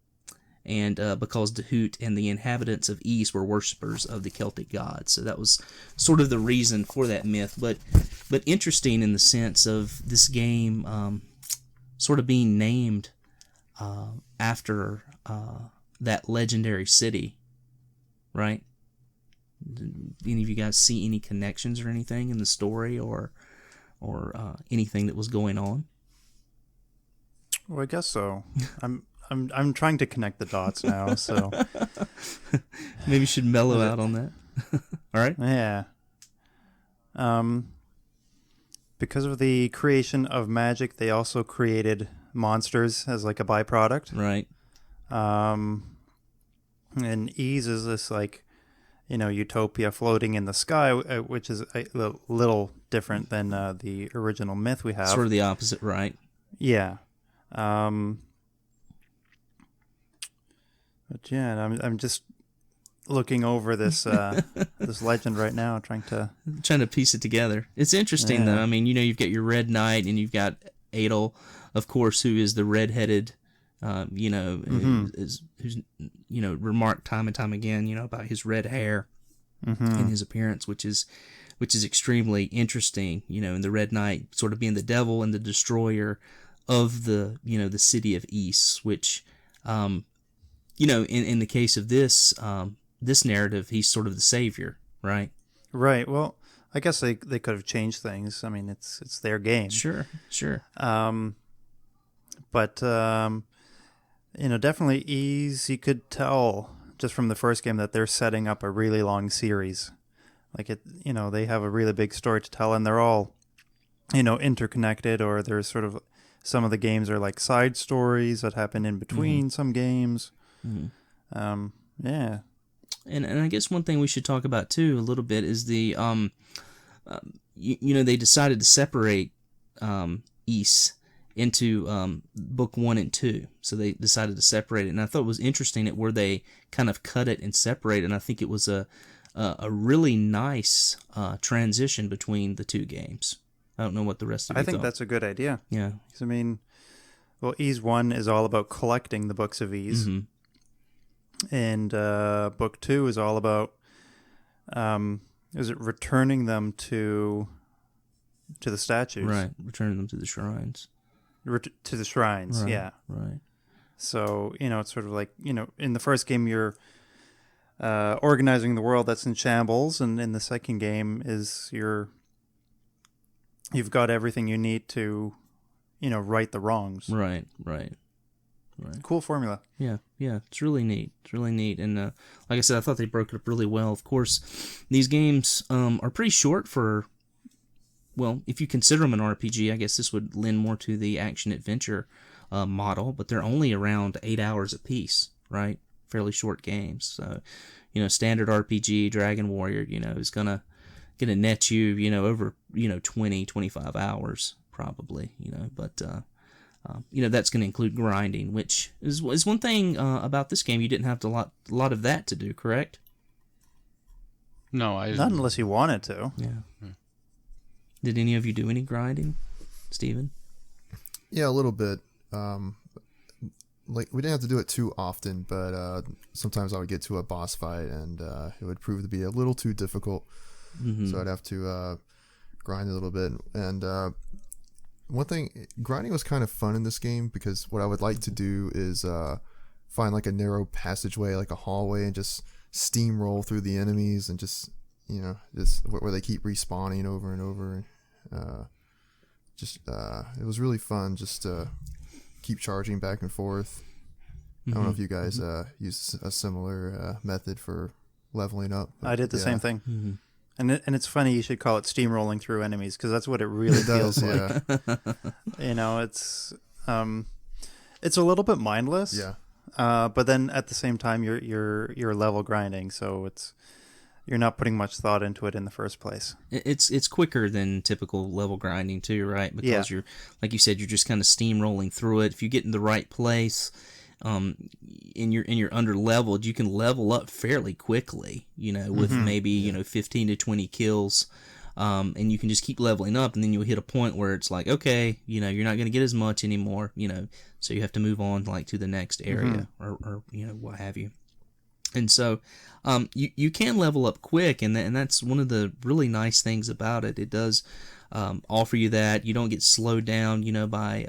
Speaker 1: and because Dahut and the inhabitants of East were worshippers of the Celtic gods. So that was sort of the reason for that myth, but interesting in the sense of this game sort of being named after that legendary city, right? Did any of you guys see any connections or anything in the story, or anything that was going on?
Speaker 4: Well, I guess so. I'm trying to connect the dots now, so
Speaker 1: maybe you should mellow out on that. All right.
Speaker 4: Yeah. Because of the creation of magic, they also created monsters as like a byproduct.
Speaker 1: Right.
Speaker 4: And Ease is this utopia floating in the sky, which is a little different than the original myth we have.
Speaker 1: Sort of the opposite, right?
Speaker 4: Yeah. But yeah, I'm just looking over this this legend right now, trying to
Speaker 1: piece it together. It's interesting though. I mean, you've got your Red Knight, and you've got Adel, of course, who is the red-headed. Who's remarked time and time again, about his red hair and his appearance, which is extremely interesting. And the Red Knight sort of being the devil and the destroyer of the the city of East, which in the case of this narrative, he's sort of the savior, right?
Speaker 4: Right. Well, I guess they could have changed things. I mean, it's their game.
Speaker 1: Sure.
Speaker 4: But definitely Ease, you could tell just from the first game that they're setting up a really long series. Like they have a really big story to tell, and they're all, interconnected, or there's sort of some of the games are like side stories that happen in between some games.
Speaker 1: Mm-hmm.
Speaker 4: Yeah.
Speaker 1: And I guess one thing we should talk about too a little bit is the they decided to separate East into book 1 and 2, so they decided to separate it, and I thought it was interesting at where they kind of cut it and separate, and I think it was a really nice transition between the two games. I don't know what the rest of you
Speaker 4: I think
Speaker 1: thought.
Speaker 4: that's a good idea.
Speaker 1: Yeah.
Speaker 4: I mean, well, Ease 1 is all about collecting the books of Ease, and book 2 is all about is it returning them to the statues?
Speaker 1: Right, returning them to the shrines.
Speaker 4: To the shrines,
Speaker 1: right,
Speaker 4: yeah.
Speaker 1: Right.
Speaker 4: So, it's sort of like, in the first game you're organizing the world that's in shambles, and in the second game is you've got everything you need to, right the wrongs.
Speaker 1: Right.
Speaker 4: Cool formula.
Speaker 1: Yeah, it's really neat. And like I said, I thought they broke it up really well. Of course, these games are pretty short for, well, if you consider them an RPG, I guess this would lend more to the action-adventure model, but they're only around 8 hours apiece, right? Fairly short games. So, standard RPG, Dragon Warrior, is gonna net you, over, 20, 25 hours, probably, but... that's going to include grinding, which is one thing about this game. You didn't have a lot of that to do, correct?
Speaker 5: No,
Speaker 4: not unless you wanted to.
Speaker 1: Yeah. Did any of you do any grinding, Steven?
Speaker 3: Yeah, a little bit. We didn't have to do it too often, but sometimes I would get to a boss fight and it would prove to be a little too difficult. So I'd have to grind a little bit. And one thing, grinding was kind of fun in this game, because what I would like to do is find like a narrow passageway, like a hallway, and just steamroll through the enemies, and just where they keep respawning over and over. It was really fun just to keep charging back and forth. I don't know if you guys use a similar method for leveling up.
Speaker 4: I did the same thing. Mm-hmm. And it's funny you should call it steamrolling through enemies, because that's what it really feels like. You know, it's a little bit mindless.
Speaker 3: Yeah.
Speaker 4: But then at the same time, you're level grinding, so you're not putting much thought into it in the first place.
Speaker 1: It's quicker than typical level grinding too, right? Because you're, like you said, you're just kind of steamrolling through it. If you get in the right place, and you're under leveled, you can level up fairly quickly, you know, with maybe 15 to 20 kills, and you can just keep leveling up, and then you'll hit a point where it's like, okay, you know, you're not going to get as much anymore, you know, so you have to move on like to the next area or you know, what have you. And so you can level up quick, and that's one of the really nice things about it. It does offer you that. You don't get slowed down, you know, by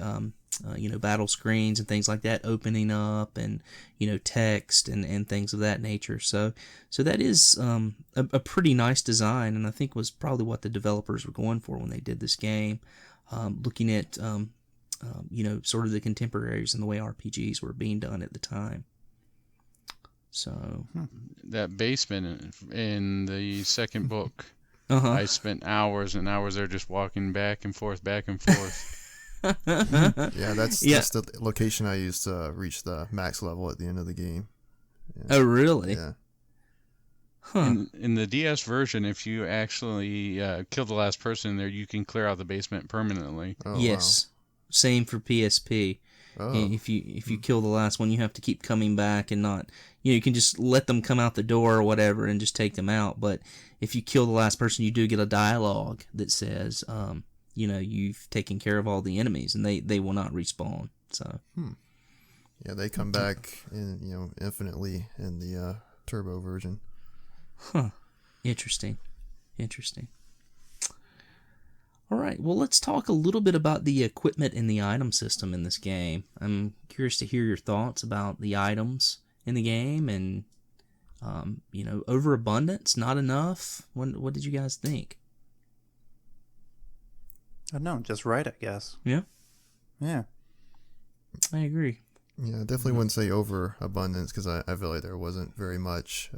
Speaker 1: battle screens and things like that opening up, and you know, text and things of that nature. So that is a pretty nice design, and I think was probably what the developers were going for when they did this game. Looking at you know, sort of the contemporaries and the way RPGs were being done at the time. So
Speaker 5: that basement in the second book, I spent hours and hours there just walking back and forth.
Speaker 3: Yeah, that's the location I used to reach the max level at the end of the game. Yeah.
Speaker 1: Oh, really?
Speaker 3: Yeah.
Speaker 1: Huh.
Speaker 5: In the DS version, if you actually kill the last person in there, you can clear out the basement permanently.
Speaker 3: Oh,
Speaker 1: yes. Wow. Same for PSP.
Speaker 3: Oh.
Speaker 1: If you kill the last one, you have to keep coming back and not, you know, you can just let them come out the door or whatever and just take them out. But if you kill the last person, you do get a dialogue that says, you know, you've taken care of all the enemies, and they will not respawn. So.
Speaker 3: Yeah, they come back infinitely in the turbo version.
Speaker 1: Huh. Interesting. All right, well, let's talk a little bit about the equipment and the item system in this game. I'm curious to hear your thoughts about the items in the game, and, you know, overabundance, not enough. What did you guys think?
Speaker 4: I don't know, just right, I guess.
Speaker 1: Yeah?
Speaker 4: Yeah.
Speaker 1: I agree.
Speaker 3: Yeah, I definitely wouldn't say overabundance, because I feel like there wasn't very much.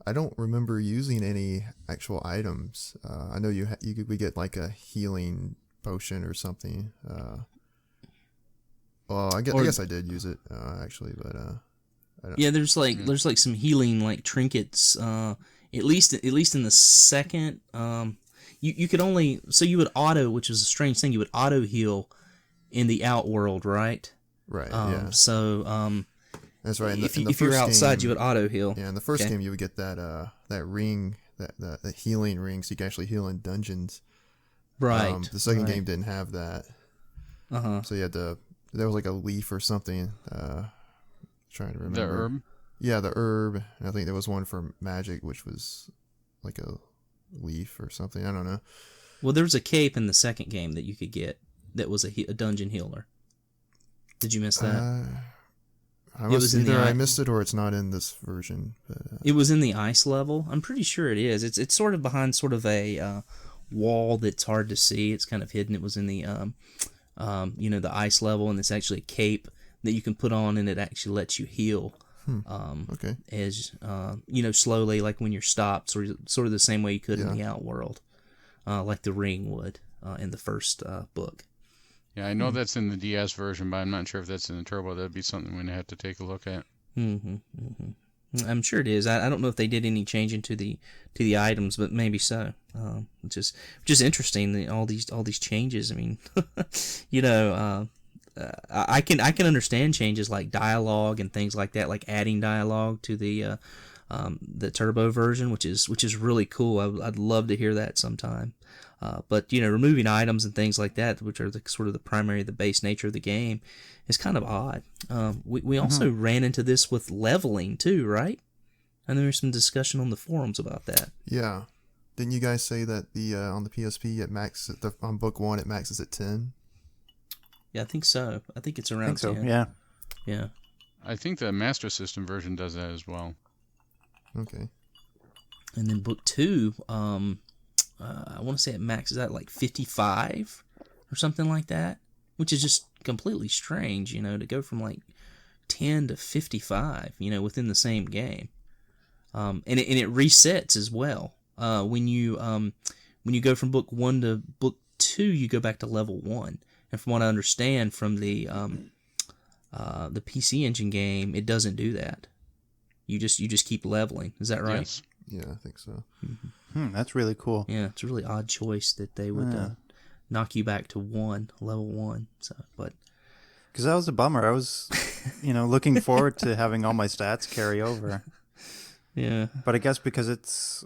Speaker 3: I don't remember using any actual items. I know we get like a healing potion or something. Well, I guess I did use it actually, but I don't.
Speaker 1: Yeah, there's like some healing like trinkets. At least in the second, you could only, so you would auto, which is a strange thing. You would auto heal in the Outworld, right?
Speaker 3: Right. Yeah.
Speaker 1: So
Speaker 3: that's right.
Speaker 1: If you're outside, you would auto heal.
Speaker 3: Yeah, in the first game, you would get that ring, that healing ring, so you can actually heal in dungeons.
Speaker 1: Right.
Speaker 3: The second game didn't have that. So you had to. There was like a leaf or something. Trying to remember.
Speaker 5: The herb.
Speaker 3: Yeah, the herb. And I think there was one for magic, which was like a leaf or something. I don't know.
Speaker 1: Well, there was a cape in the second game that you could get that was a dungeon healer. Did you miss that?
Speaker 3: I missed it or it's not in this version. But,
Speaker 1: it was in the ice level. I'm pretty sure it is. It's sort of behind sort of a wall that's hard to see. It's kind of hidden. It was in the the ice level, and it's actually a cape that you can put on, and it actually lets you heal.
Speaker 3: Okay.
Speaker 1: As slowly, like when you're stopped, sort of the same way you could in the Outworld, like the ring would in the first book.
Speaker 5: Yeah, I know that's in the DS version, but I'm not sure if that's in the Turbo. That'd be something we're gonna have to take a look at.
Speaker 1: I'm sure it is. I don't know if they did any changing to the items, but maybe so. Which is interesting. All these changes. I mean, I can understand changes like dialogue and things like that, like adding dialogue to the Turbo version, which is really cool. I'd love to hear that sometime. But removing items and things like that, which are the base nature of the game, is kind of odd. We also ran into this with leveling too, right? And there was some discussion on the forums about that.
Speaker 3: Yeah, didn't you guys say that the on the PSP on book 1 it maxes at 10?
Speaker 1: Yeah, I think so. I think it's around 10.
Speaker 4: So. Yeah.
Speaker 1: Yeah.
Speaker 5: I think the Master System version does that as well.
Speaker 3: Okay. And
Speaker 1: then book 2, I want to say it maxes out like 55 or something like that, which is just completely strange, to go from like 10 to 55, within the same game. And it resets as well. When you go from book 1 to book 2, you go back to level 1. And from what I understand from the PC Engine game, it doesn't do that. You just keep leveling. Is that right?
Speaker 5: Yes.
Speaker 3: Yeah, I think so.
Speaker 4: That's really cool.
Speaker 1: Yeah, it's a really odd choice that they would knock you back to level 1. So, but
Speaker 4: because that was a bummer. I was, looking forward to having all my stats carry over.
Speaker 1: yeah,
Speaker 4: But I guess because it's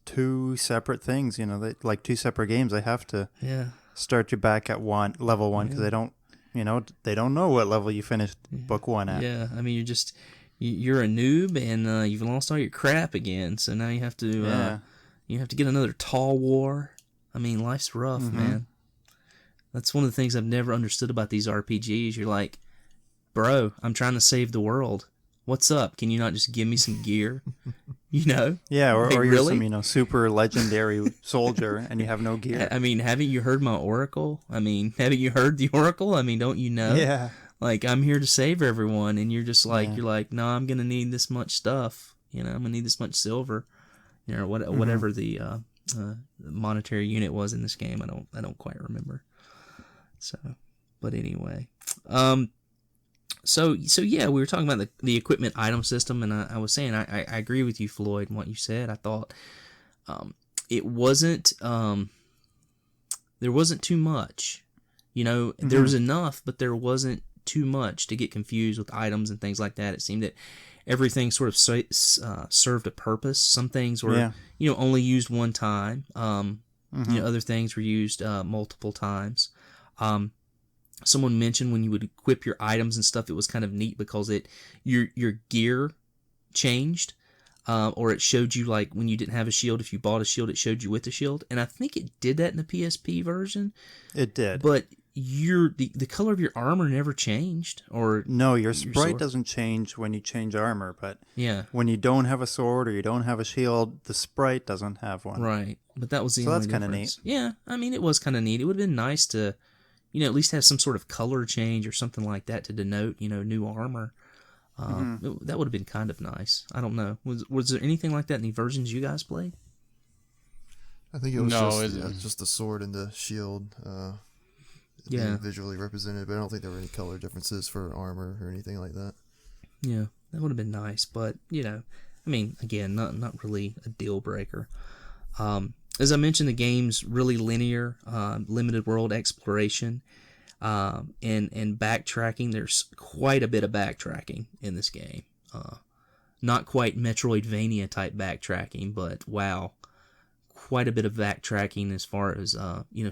Speaker 4: two separate things, like two separate games. I have to start you back at level 1 because they don't know what level you finished book 1 at.
Speaker 1: Yeah, I mean you're a noob and you've lost all your crap again. So now you have to get another tall war. I mean, life's rough, man. That's one of the things I've never understood about these RPGs. You're like, bro, I'm trying to save the world. What's up? Can you not just give me some gear?
Speaker 4: Yeah, or you're
Speaker 1: really?
Speaker 4: some, super legendary soldier and you have no gear.
Speaker 1: I mean, haven't you heard my oracle? I mean, haven't you heard the oracle? I mean, don't you know?
Speaker 4: Yeah.
Speaker 1: Like, I'm here to save everyone, and you're just like, no, I'm going to need this much stuff. I'm going to need this much silver. Whatever the monetary unit was in this game. I don't quite remember. So, but anyway. So yeah, we were talking about the equipment item system, and I was saying I agree with you, Floyd, and what you said. I thought it wasn't there wasn't too much. There was enough, but there wasn't too much to get confused with items and things like that. It seemed that everything sort of served a purpose. Some things were only used one time. Other things were used multiple times. Someone mentioned when you would equip your items and stuff, it was kind of neat because your gear changed, or it showed you, like, when you didn't have a shield, if you bought a shield, it showed you with the shield. And I think it did that in the PSP version.
Speaker 4: It did.
Speaker 1: But the color of your armor never changed, or
Speaker 4: no, your sprite doesn't change when you change armor, but when you don't have a sword or you don't have a shield, the sprite doesn't have one.
Speaker 1: Right, but that was the
Speaker 4: so
Speaker 1: only
Speaker 4: that's kind of
Speaker 1: difference.
Speaker 4: neat.
Speaker 1: Yeah, I mean, it was kind of neat. It would have been nice to, at least have some sort of color change or something like that to denote, new armor. That would have been kind of nice. I don't know. Was there anything like that in the versions you guys played?
Speaker 3: I think it was just the sword and the shield. Being visually represented, but I don't think there were any color differences for armor or anything like that.
Speaker 1: Yeah, that would have been nice, but I mean, again, not really a deal breaker. As I mentioned, the game's really linear, limited world exploration, and backtracking. There's quite a bit of backtracking in this game. Not quite Metroidvania type backtracking, but wow. Quite a bit of backtracking as far as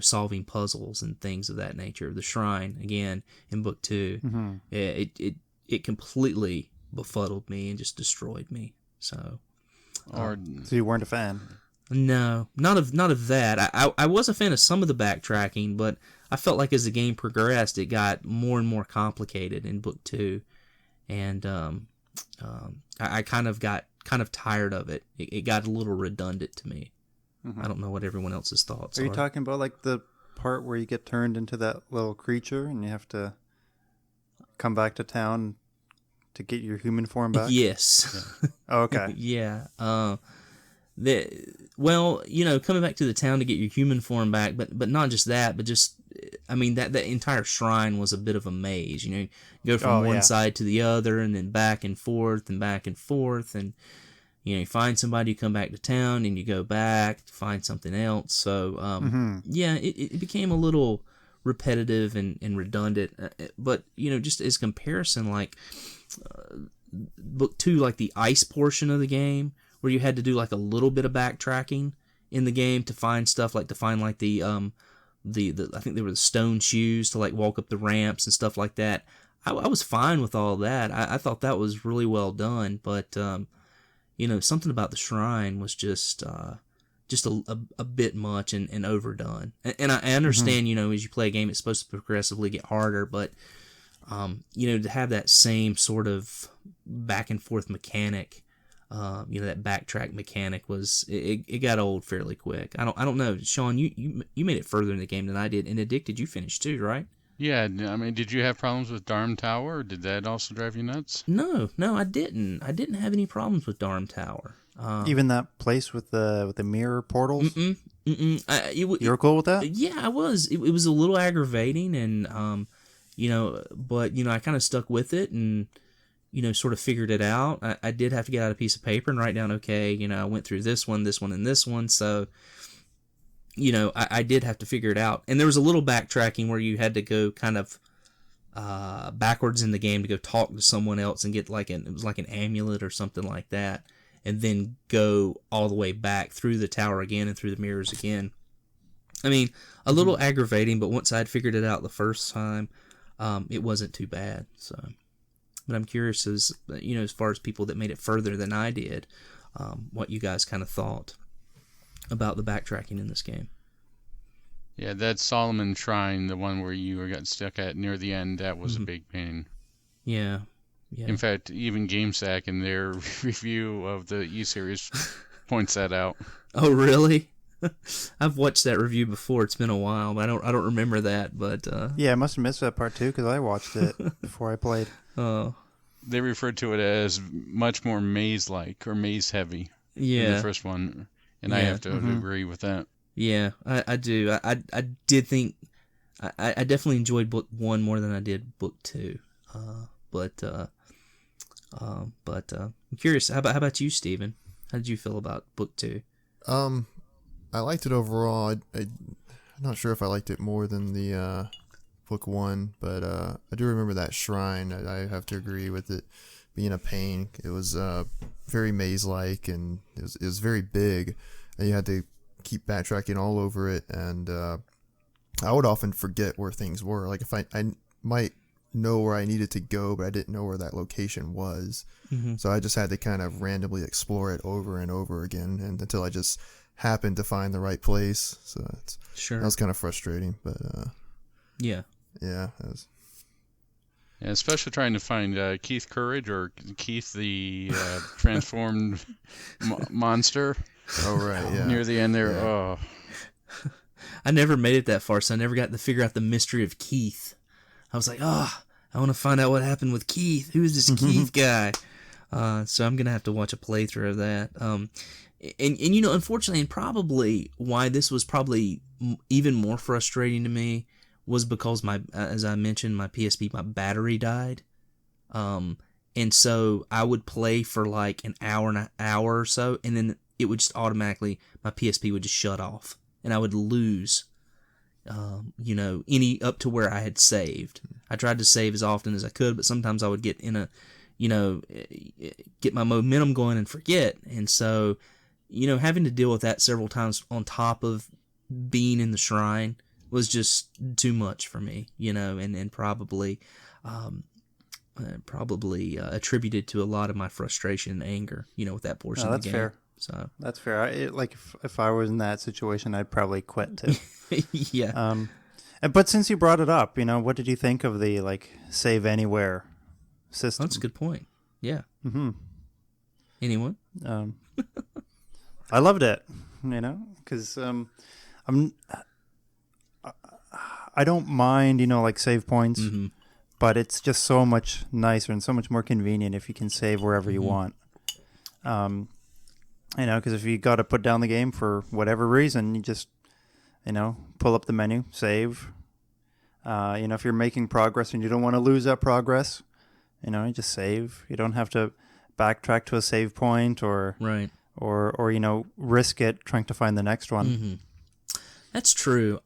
Speaker 1: solving puzzles and things of that nature. The shrine, again, in book 2, it completely befuddled me and just destroyed me. So
Speaker 4: you weren't a fan?
Speaker 1: No, not of that. I was a fan of some of the backtracking, but I felt like as the game progressed, it got more and more complicated in book 2, and I kind of got tired of it. It got a little redundant to me. I don't know what everyone else's thoughts are.
Speaker 4: Are you talking about like the part where you get turned into that little creature and you have to come back to town to get your human form back?
Speaker 1: Yes.
Speaker 4: Yeah. Oh, okay.
Speaker 1: Yeah. Coming back to the town to get your human form back, but not just that, but just, I mean, that entire shrine was a bit of a maze. You go from one side to the other and then back and forth and back and forth, and you find somebody, you come back to town, and you go back to find something else. So, it became a little repetitive and redundant. But, just as comparison, like, book 2, like the ice portion of the game, where you had to do, like, a little bit of backtracking in the game to find stuff, like, the I think they were the stone shoes to, like, walk up the ramps and stuff like that. I was fine with all that. I thought that was really well done, but, something about the shrine was just a bit much and overdone. And I understand, as you play a game, it's supposed to progressively get harder, but, to have that same sort of back and forth mechanic, that backtrack mechanic it got old fairly quick. I don't know, Sean, you made it further in the game than I did, and Addicted you finished too, right?
Speaker 5: Yeah, I mean, did you have problems with Darm Tower, or did that also drive you nuts?
Speaker 1: No, I didn't. I didn't have any problems with Darm Tower.
Speaker 4: Even that place with the mirror portals. You were cool with that?
Speaker 1: Yeah, I was. It was a little aggravating, and but I kind of stuck with it, and sort of figured it out. I did have to get out a piece of paper and write down, okay, I went through this one, and this one, so I did have to figure it out. And there was a little backtracking where you had to go kind of backwards in the game to go talk to someone else and get it was like an amulet or something like that, and then go all the way back through the tower again and through the mirrors again. I mean, a little aggravating, but once I'd figured it out the first time, it wasn't too bad. So, but I'm curious as far as people that made it further than I did, what you guys kind of thought about the backtracking in this game.
Speaker 5: Yeah, that Solomon Shrine, the one where you got stuck at near the end, that was a big pain.
Speaker 1: Yeah.
Speaker 5: In fact, even GameSack in their review of the E-Series points that out.
Speaker 1: Oh, really? I've watched that review before. It's been a while, but I don't remember that. But
Speaker 4: yeah, I must have missed that part too because I watched it before I played.
Speaker 1: Oh,
Speaker 5: they referred to it as much more maze-like or maze-heavy
Speaker 1: yeah,
Speaker 5: in the first one, and I have to agree with that.
Speaker 1: Yeah, I do. I did think I definitely enjoyed book 1 more than I did book 2. But I'm curious. How about you, Steven? How did you feel about book 2?
Speaker 3: I liked it overall. I'm not sure if I liked it more than the book 1, but I do remember that shrine. I have to agree with it being a pain. It was very maze-like, and it was very big, and you had to keep backtracking all over it. And I would often forget where things were. Like if I might know where I needed to go, but I didn't know where that location was. So I just had to kind of randomly explore it over and over again, and until I just happened to find the right place. So that was kind of frustrating, but
Speaker 1: yeah,
Speaker 3: that was.
Speaker 5: Yeah, especially trying to find Keith Courage or Keith the transformed monster.
Speaker 3: Oh right, yeah.
Speaker 5: Near the end there.
Speaker 3: Yeah.
Speaker 5: Oh,
Speaker 1: I never made it that far, so I never got to figure out the mystery of Keith. I was like, I want to find out what happened with Keith. Who is this Keith guy? So I'm gonna have to watch a playthrough of that. And unfortunately, and probably why this was probably even more frustrating to me was because as I mentioned, my PSP, my battery died. And so I would play for like an hour or so, and then it would just automatically, my PSP would just shut off, and I would lose, any up to where I had saved. I tried to save as often as I could, but sometimes I would get in a, get my momentum going and forget. And so, having to deal with that several times on top of being in the shrine was just too much for me, and probably attributed to a lot of my frustration and anger, with that portion of the game.
Speaker 4: That's fair.
Speaker 1: So
Speaker 4: that's fair. If I was in that situation, I'd probably quit too.
Speaker 1: Yeah.
Speaker 4: But since you brought it up, what did you think of the save anywhere system?
Speaker 1: That's a good point. Yeah.
Speaker 4: Mm-hmm.
Speaker 1: Anyone?
Speaker 4: I loved it. Because I don't mind save points, but it's just so much nicer and so much more convenient if you can save wherever you want. Because if you got to put down the game for whatever reason, you just, pull up the menu, save. If you're making progress and you don't want to lose that progress, you just save. You don't have to backtrack to a save point or risk it trying to find the next one.
Speaker 1: That's true.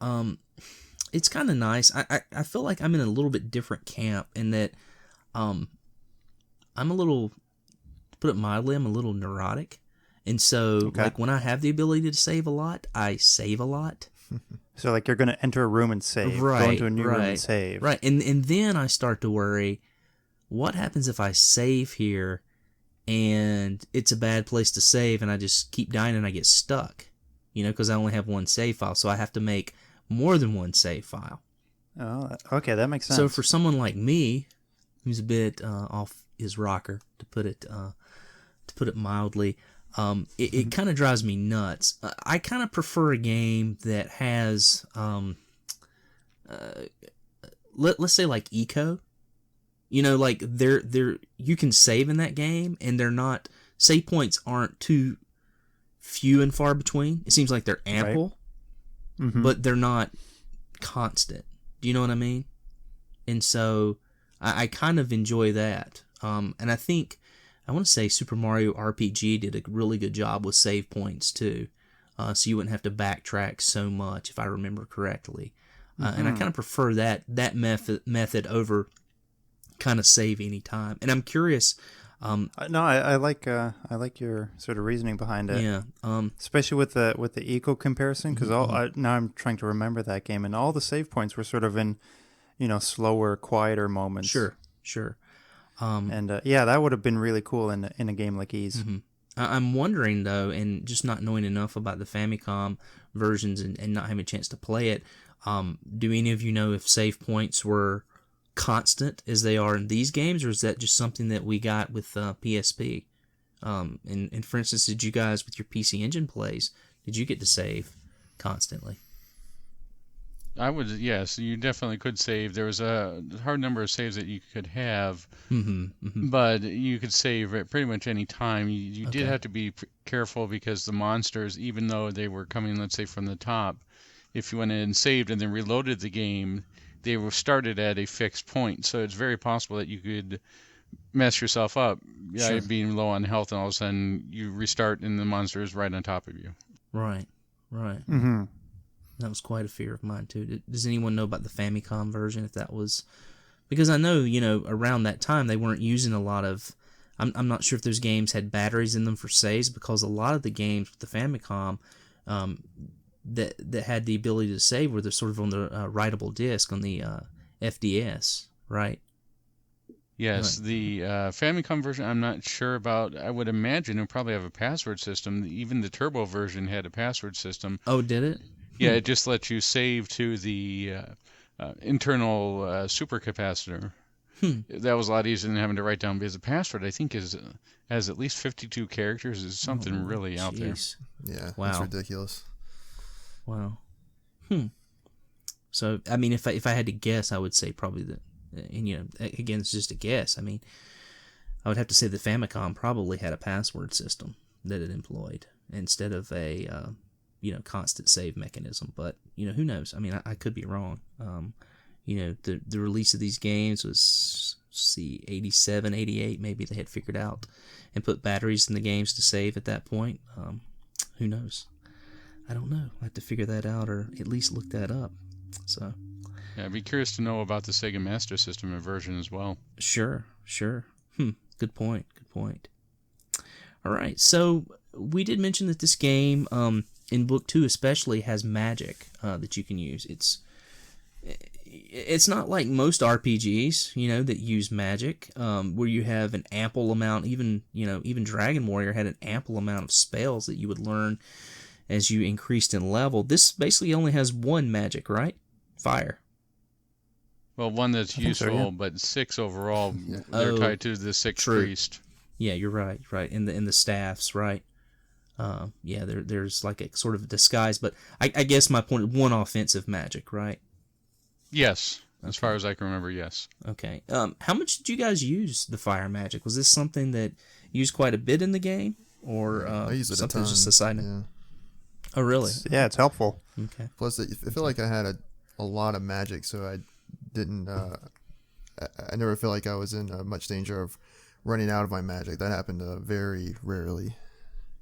Speaker 1: It's kind of nice. I feel like I'm in a little bit different camp in that I'm a little, to put it mildly, I'm a little neurotic. And so, when I have the ability to save a lot, I save a lot.
Speaker 4: So, you're going to enter a room and save.
Speaker 1: Right.
Speaker 4: Go into a new room and save.
Speaker 1: Right. And then I start to worry, what happens if I save here and it's a bad place to save and I just keep dying and I get stuck? Because I only have one save file. So I have to make more than one save file.
Speaker 4: Oh, okay. That makes sense.
Speaker 1: So for someone like me, who's a bit off his rocker, to put it mildly, it kind of drives me nuts. I kind of prefer a game that has let's say like Eco, you know, like they're you can save in that game, and they're not, save points aren't too few and far between. It seems like they're ample,
Speaker 4: right.
Speaker 1: but they're not constant. Do you know what I mean? And so I kind of enjoy that. And I think, I want to say Super Mario RPG did a really good job with save points too. So you wouldn't have to backtrack so much, if I remember correctly. And I kind of prefer that method over kind of save any time. And I'm curious.
Speaker 4: No, I like your sort of reasoning behind it.
Speaker 1: Yeah.
Speaker 4: Especially with the eco comparison, because now I'm trying to remember that game, and all the save points were sort of in, slower, quieter moments.
Speaker 1: Sure.
Speaker 4: And yeah, that would have been really cool in a game like Ys.
Speaker 1: I'm wondering though, and just not knowing enough about the Famicom versions and not having a chance to play it, do any of you know if save points were constant as they are in these games, or is that just something that we got with PSP? And for instance, did you guys with your PC Engine plays, did you get to save constantly?
Speaker 5: Yes, you definitely could save. There was a hard number of saves that you could have, but you could save at pretty much any time. You did have to be careful because the monsters, even though they were coming, let's say, from the top, if you went in and saved and then reloaded the game, they were started at a fixed point. So it's very possible that you could mess yourself up, being low on health, and all of a sudden you restart and the monster is right on top of you.
Speaker 1: Right.
Speaker 4: Mm-hmm.
Speaker 1: That was quite a fear of mine too. Does anyone know about the Famicom version? If that was, because I know around that time they weren't using a lot of. I'm not sure if those games had batteries in them for saves, because a lot of the games with the Famicom that had the ability to save were sort of on the writable disc on the FDS, right?
Speaker 5: Yes, the Famicom version I'm not sure about. I would imagine it would probably have a password system. Even the Turbo version had a password system.
Speaker 1: Oh, did it?
Speaker 5: Yeah, it just lets you save to the internal supercapacitor. That was a lot easier than having to write down, because the password, I think, has at least 52 characters. Is something really out there.
Speaker 3: Yeah,
Speaker 1: wow.
Speaker 3: That's ridiculous.
Speaker 1: Wow. So, I mean, if I had to guess, I would say probably that, and again, it's just a guess. I mean, I would have to say the Famicom probably had a password system that it employed instead of a constant save mechanism. But who knows? I mean, I could be wrong. The release of these games was 87, 88. Maybe they had figured out and put batteries in the games to save at that point. Who knows? I don't know. I have to figure that out, or at least look that up. So.
Speaker 5: Yeah, I'd be curious to know about the Sega Master System version as well.
Speaker 1: Sure. Good point. All right, so we did mention that this game, in Book 2 especially, has magic that you can use. It's not like most RPGs, that use magic, where you have an ample amount. Even Dragon Warrior had an ample amount of spells that you would learn as you increased in level. This basically only has one magic, right? Fire.
Speaker 5: Well, one that's useful, but 6 overall. They're tied to the 6th priest.
Speaker 1: Yeah, you're right. In the staffs, right? There's like a sort of disguise, but I guess my point is one offensive magic, right?
Speaker 5: Yes, as far as I can remember, yes.
Speaker 1: Okay. How much did you guys use the fire magic? Was this something that you used quite a bit in the game, or
Speaker 3: I use it
Speaker 1: something
Speaker 3: a ton.
Speaker 1: just a side note?
Speaker 3: Yeah.
Speaker 1: Oh, really?
Speaker 4: It's helpful.
Speaker 1: Okay.
Speaker 3: Plus, I feel like I had a lot of magic, so I didn't. I never felt like I was in much danger of running out of my magic. That happened very rarely.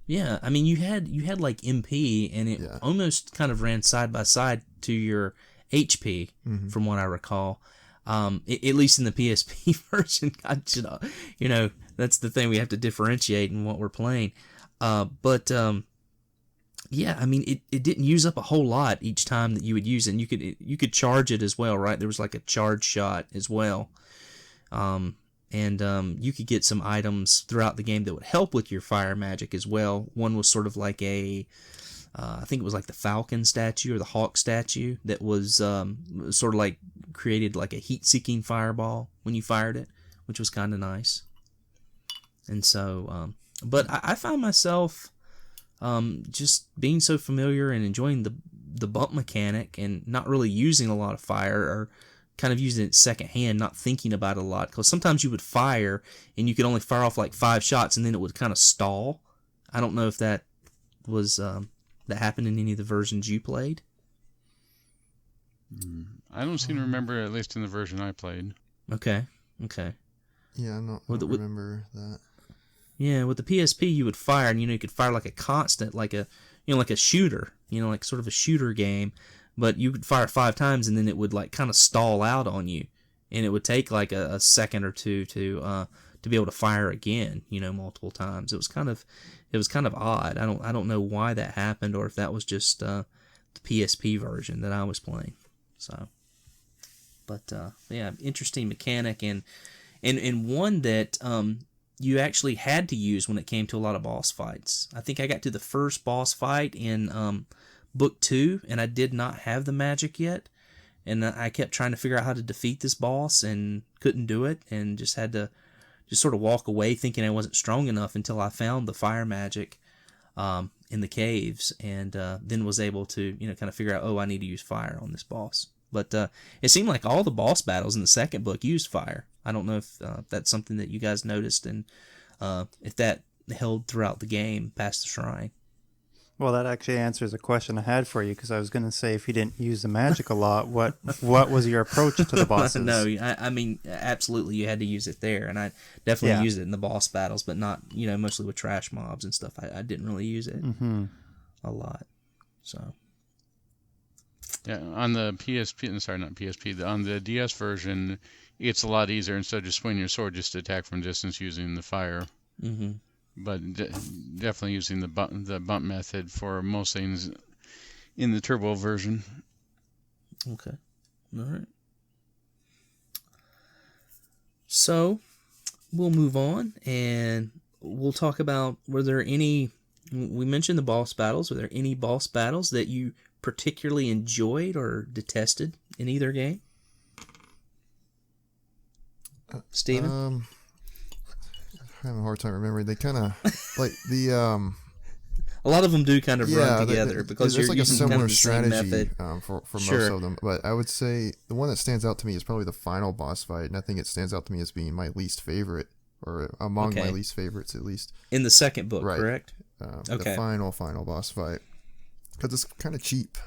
Speaker 1: Yeah, I mean, you had like MP, and it almost kind of ran side by side to your HP, from what I recall. At least in the PSP version, that's the thing we have to differentiate in what we're playing. Yeah, I mean, it didn't use up a whole lot each time that you would use it. And you could charge it as well, right? There was like a charge shot as well. You could get some items throughout the game that would help with your fire magic as well. One was sort of like I think it was like the falcon statue or the hawk statue that was sort of like created like a heat-seeking fireball when you fired it, which was kind of nice. And so, but I found myself just being so familiar and enjoying the bump mechanic and not really using a lot of fire, or kind of using it secondhand, not thinking about it a lot. Because sometimes you would fire and you could only fire off like 5 shots and then it would kind of stall. I don't know if that was that happened in any of the versions you played.
Speaker 5: I don't seem to remember, at least in the version I played.
Speaker 1: Okay.
Speaker 3: Yeah, I don't remember that.
Speaker 1: Yeah, with the PSP you would fire, and you could fire like a constant, like a like a shooter, like sort of a shooter game. But you could fire 5 times, and then it would like kind of stall out on you, and it would take like a second or two to be able to fire again, multiple times. It was kind of odd. I don't know why that happened, or if that was just the PSP version that I was playing. So, but yeah, interesting mechanic, and one that you actually had to use when it came to a lot of boss fights. I think I got to the first boss fight in Book 2, and I did not have the magic yet, and I kept trying to figure out how to defeat this boss and couldn't do it, and just had to sort of walk away thinking I wasn't strong enough until I found the fire magic in the caves, and then was able to kind of figure out, I need to use fire on this boss. But it seemed like all the boss battles in the second book used fire. I don't know if that's something that you guys noticed, and if that held throughout the game past the shrine.
Speaker 4: Well, that actually answers a question I had for you, because I was going to say, if you didn't use the magic a lot, what was your approach to the bosses?
Speaker 1: No, I mean, absolutely, you had to use it there, and I definitely used it in the boss battles, but not, mostly with trash mobs and stuff. I didn't really use it a lot, so.
Speaker 5: Yeah, on the PSP, sorry, not PSP, on the DS version, it's a lot easier. Instead of just swinging your sword, just attack from distance using the fire. Mm-hmm. But definitely using the bump method for most things in the turbo version.
Speaker 1: Okay. All right. So we'll move on, and we'll talk about, we mentioned the boss battles. Were there any boss battles that you particularly enjoyed or detested in either game? Steven?
Speaker 3: I'm having a hard time remembering. They kind of like the
Speaker 1: a lot of them do kind of run together, because
Speaker 3: there's
Speaker 1: you're
Speaker 3: like a
Speaker 1: using kind
Speaker 3: similar
Speaker 1: of the same
Speaker 3: strategy
Speaker 1: method.
Speaker 3: for most of them. But I would say the one that stands out to me is probably the final boss fight, and I think it stands out to me as being my least favorite, or among my least favorites at least.
Speaker 1: In the second book,
Speaker 3: right.
Speaker 1: Correct?
Speaker 3: The final boss fight, because it's kind of cheap.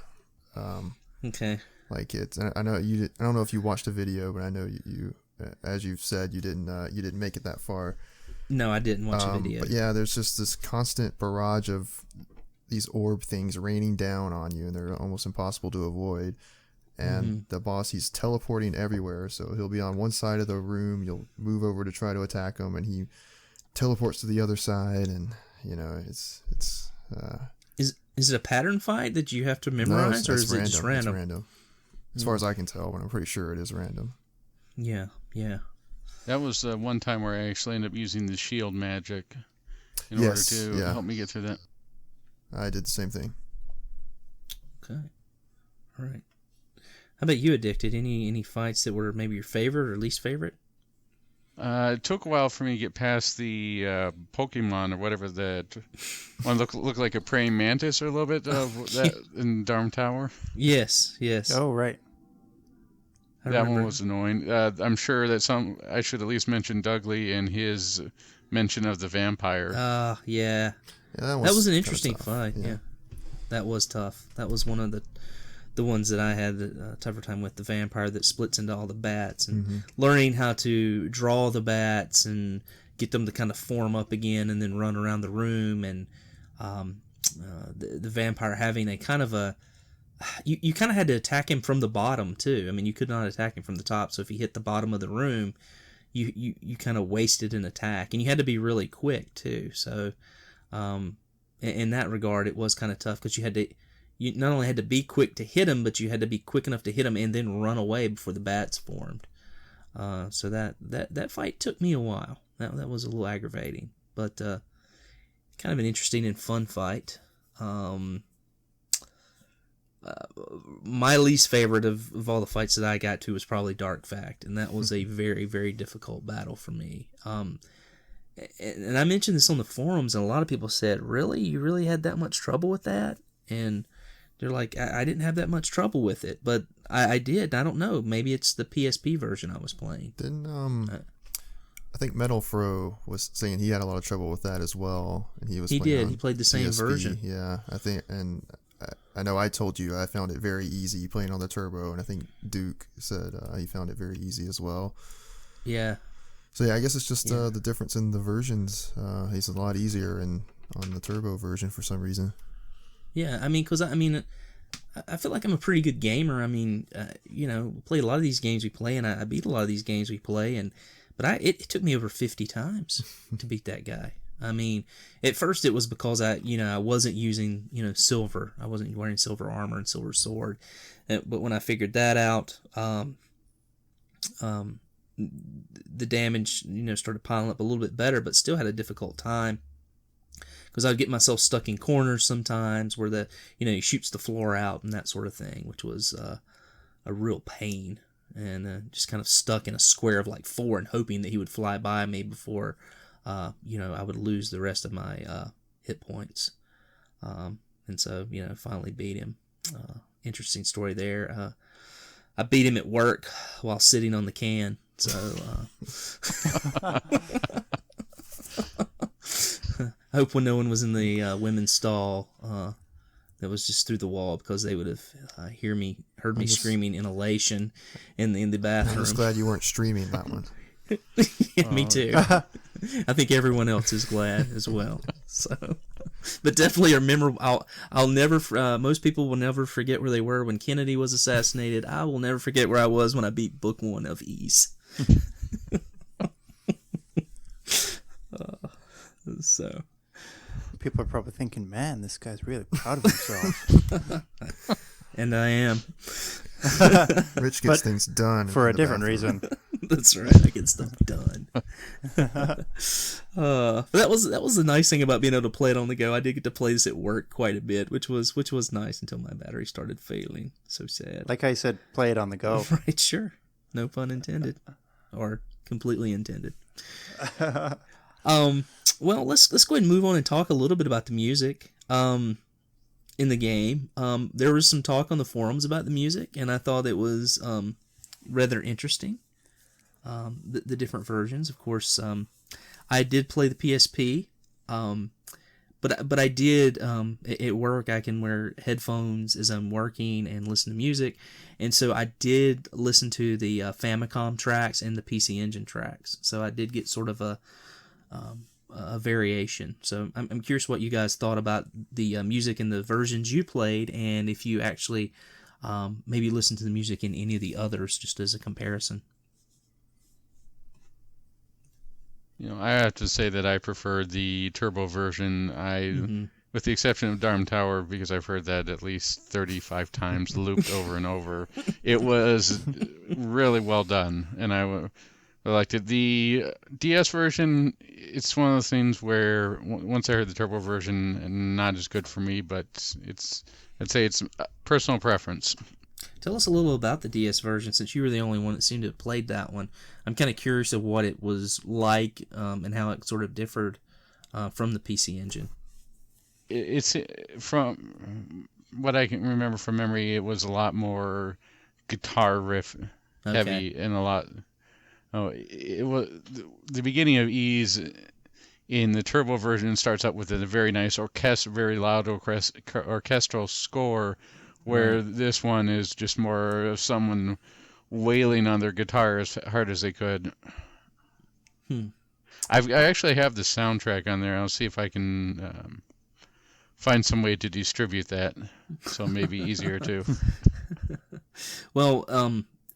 Speaker 1: Okay.
Speaker 3: Like I know you. I don't know if you watched the video, but I know you as you've said, you didn't make it that far.
Speaker 1: No, I didn't watch the video.
Speaker 3: But yeah, there's just this constant barrage of these orb things raining down on you, and they're almost impossible to avoid. And the boss, he's teleporting everywhere, so he'll be on one side of the room, you'll move over to try to attack him, and he teleports to the other side, and it's
Speaker 1: Is it a pattern fight that you have to memorize, or is it just random?
Speaker 3: It's random. As far as I can tell, but I'm pretty sure it is random.
Speaker 1: Yeah.
Speaker 5: That was one time where I actually ended up using the shield magic in order to help me get through that.
Speaker 3: I did the same thing.
Speaker 1: Okay. All right. How about you, Addicted? Any fights that were maybe your favorite or least favorite?
Speaker 5: It took a while for me to get past the Pokemon or whatever that one looked like a praying mantis or a little bit of that in Darm Tower.
Speaker 1: Yes.
Speaker 4: Oh, right.
Speaker 5: That one was annoying. I'm sure that I should at least mention Dudley and his mention of the vampire.
Speaker 1: Yeah.
Speaker 3: That
Speaker 1: was an interesting fight. Yeah. That was tough. That was one of the ones that I had a tougher time with, the vampire that splits into all the bats, and learning how to draw the bats and get them to kind of form up again and then run around the room, and the vampire having a kind of a you kind of had to attack him from the bottom too. I mean, you could not attack him from the top, so if he hit the bottom of the room, you kind of wasted an attack, and you had to be really quick too. So in that regard, it was kind of tough, because you not only had to be quick to hit him, but you had to be quick enough to hit him and then run away before the bats formed. So that fight took me a while. That was a little aggravating, but kind of an interesting and fun fight. My least favorite of all the fights that I got to was probably Dark Fact, and that was a very, very difficult battle for me. And I mentioned this on the forums, and a lot of people said, "Really? You really had that much trouble with that?" And they're like, I didn't have that much trouble with it, but I did. I don't know. Maybe it's the PSP version I was playing.
Speaker 3: Didn't I think Metal Fro was saying he had a lot of trouble with that as well, and he was.
Speaker 1: He
Speaker 3: playing
Speaker 1: did.
Speaker 3: on
Speaker 1: He played the same
Speaker 3: PSP.
Speaker 1: version.
Speaker 3: Yeah, I think, and I know I told you I found it very easy playing on the Turbo, and I think Duke said he found it very easy as well.
Speaker 1: Yeah.
Speaker 3: So yeah, I guess it's just the difference in the versions. He's a lot easier on the Turbo version for some reason.
Speaker 1: Yeah, I mean, because I feel like I'm a pretty good gamer. I mean, played a lot of these games we play, and I beat a lot of these games we play, but it took me over 50 times to beat that guy. I mean, at first it was because I wasn't using, silver. I wasn't wearing silver armor and silver sword. But when I figured that out, the damage, started piling up a little bit better, but still had a difficult time. Because I'd get myself stuck in corners sometimes where he shoots the floor out and that sort of thing, which was a real pain. And just kind of stuck in a square of like 4 and hoping that he would fly by me before, I would lose the rest of my hit points. And so, finally beat him. Interesting story there. I beat him at work while sitting on the can. So, I hope when no one was in the women's stall, that was just through the wall, because they would have heard me screaming in elation in the bathroom.
Speaker 3: I'm just glad you weren't streaming that one.
Speaker 1: Yeah, me too. I think everyone else is glad as well. So, but definitely remember. I'll never. Most people will never forget where they were when Kennedy was assassinated. I will never forget where I was when I beat Book 1 of Ys. So.
Speaker 4: People are probably thinking, man, this guy's really proud of himself.
Speaker 1: And I am.
Speaker 3: Rich gets things done.
Speaker 4: For a different reason.
Speaker 1: That's right. I get stuff done. But that was the nice thing about being able to play it on the go. I did get to play this at work quite a bit, which was nice until my battery started failing. So sad.
Speaker 4: Like I said, play it on the go.
Speaker 1: Right, sure. No pun intended. Or completely intended. Well, let's go ahead and move on and talk a little bit about the music in the game. There was some talk on the forums about the music, and I thought it was rather interesting. The different versions, of course. I did play the PSP, but I did at work. I can wear headphones as I'm working and listen to music, and so I did listen to the Famicom tracks and the PC Engine tracks. So I did get sort of a variation. So I'm curious what you guys thought about the music in the versions you played, and if you actually maybe listened to the music in any of the others, just as a comparison.
Speaker 5: I have to say that I prefer the Turbo version. With the exception of Darm Tower, because I've heard that at least 35 times, looped over and over. It was really well done, and I liked it. The DS version, it's one of those things where once I heard the Turbo version, not as good for me, but I'd say it's personal preference.
Speaker 1: Tell us a little about the DS version, since you were the only one that seemed to have played that one. I'm kind of curious of what it was like and how it sort of differed from the PC Engine.
Speaker 5: It's from what I can remember from memory, it was a lot more guitar riff heavy and a lot. It was the beginning of Ys in the Turbo version starts out with a very nice very loud orchestral score, where this one is just more of someone wailing on their guitar as hard as they could. I actually have the soundtrack on there. I'll see if I can find some way to distribute that, so maybe easier too.
Speaker 1: Well,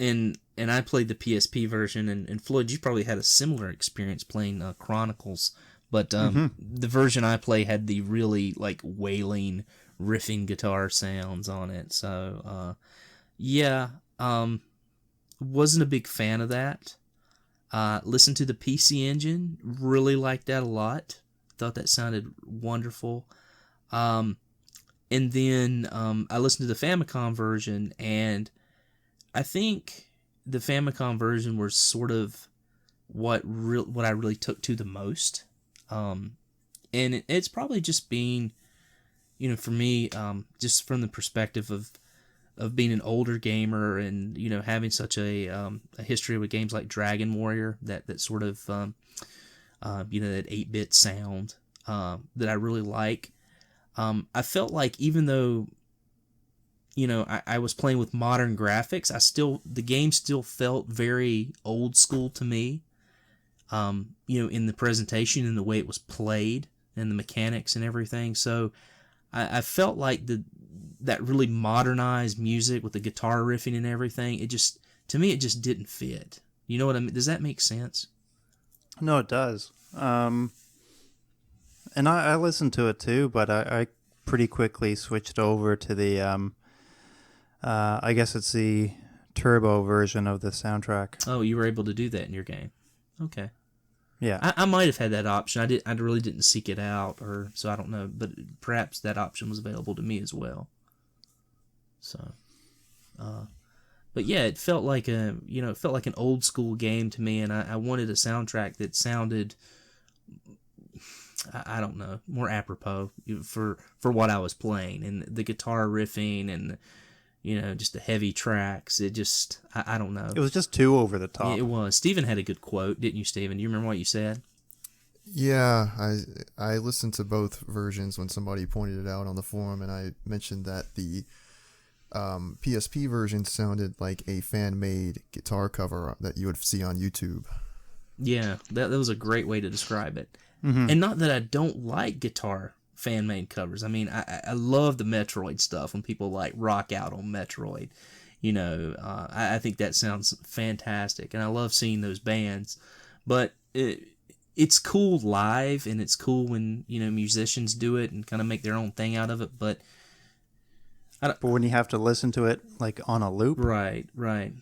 Speaker 1: and I played the PSP version, and Floyd, you probably had a similar experience playing Chronicles, but the version I play had the really like wailing, riffing guitar sounds on it. So, wasn't a big fan of that. Listened to the PC Engine, really liked that a lot. Thought that sounded wonderful. And then I listened to the Famicom version, and I think the Famicom version was sort of what I really took to the most. And it's probably just being, for me, just from the perspective of of being an older gamer and having such a history with games like Dragon Warrior, that sort of that 8-bit sound that I really like. I felt like even though I was playing with modern graphics, the game still felt very old school to me. In the presentation and the way it was played and the mechanics and everything. So I felt like that really modernized music with the guitar riffing and everything, to me, it just didn't fit. You know what I mean? Does that make sense?
Speaker 4: No, it does. And I listened to it too, but I pretty quickly switched over to the, I guess it's the turbo version of the soundtrack.
Speaker 1: Oh, you were able to do that in your game. Okay.
Speaker 4: Yeah.
Speaker 1: I might have had that option. I really didn't seek it out, so I don't know, but perhaps that option was available to me as well. So, but yeah, it felt like an old school game to me, and I wanted a soundtrack that sounded, I don't know, more apropos for what I was playing, and the guitar riffing and just the heavy tracks. It just, I don't know.
Speaker 4: It was just too over the top.
Speaker 1: It was. Steven had a good quote, didn't you, Steven? Do you remember what you said?
Speaker 3: Yeah, I listened to both versions when somebody pointed it out on the forum, and I mentioned that the PSP version sounded like a fan-made guitar cover that you would see on YouTube.
Speaker 1: Yeah, that was a great way to describe it.
Speaker 4: Mm-hmm.
Speaker 1: And not that I don't like guitar fan-made covers. I mean, I love the Metroid stuff when people like rock out on Metroid. I think that sounds fantastic, and I love seeing those bands. But it's cool live, and it's cool when musicians do it and kind of make their own thing out of it. But
Speaker 4: when you have to listen to it like on a loop,
Speaker 1: right,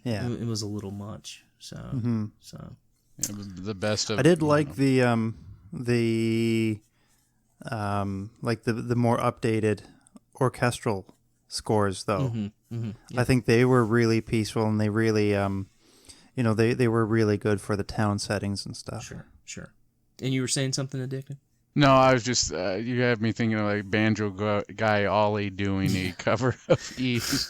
Speaker 4: yeah,
Speaker 1: it was a little much. So,
Speaker 5: Yeah, the best of.
Speaker 4: I did like the like the more updated orchestral scores, though.
Speaker 1: Yeah.
Speaker 4: I think they were really peaceful, and they really, they were really good for the town settings and stuff.
Speaker 1: Sure. And you were saying something addictive?
Speaker 5: No, I was just you have me thinking of like Banjo Guy Ollie doing a cover of Eve.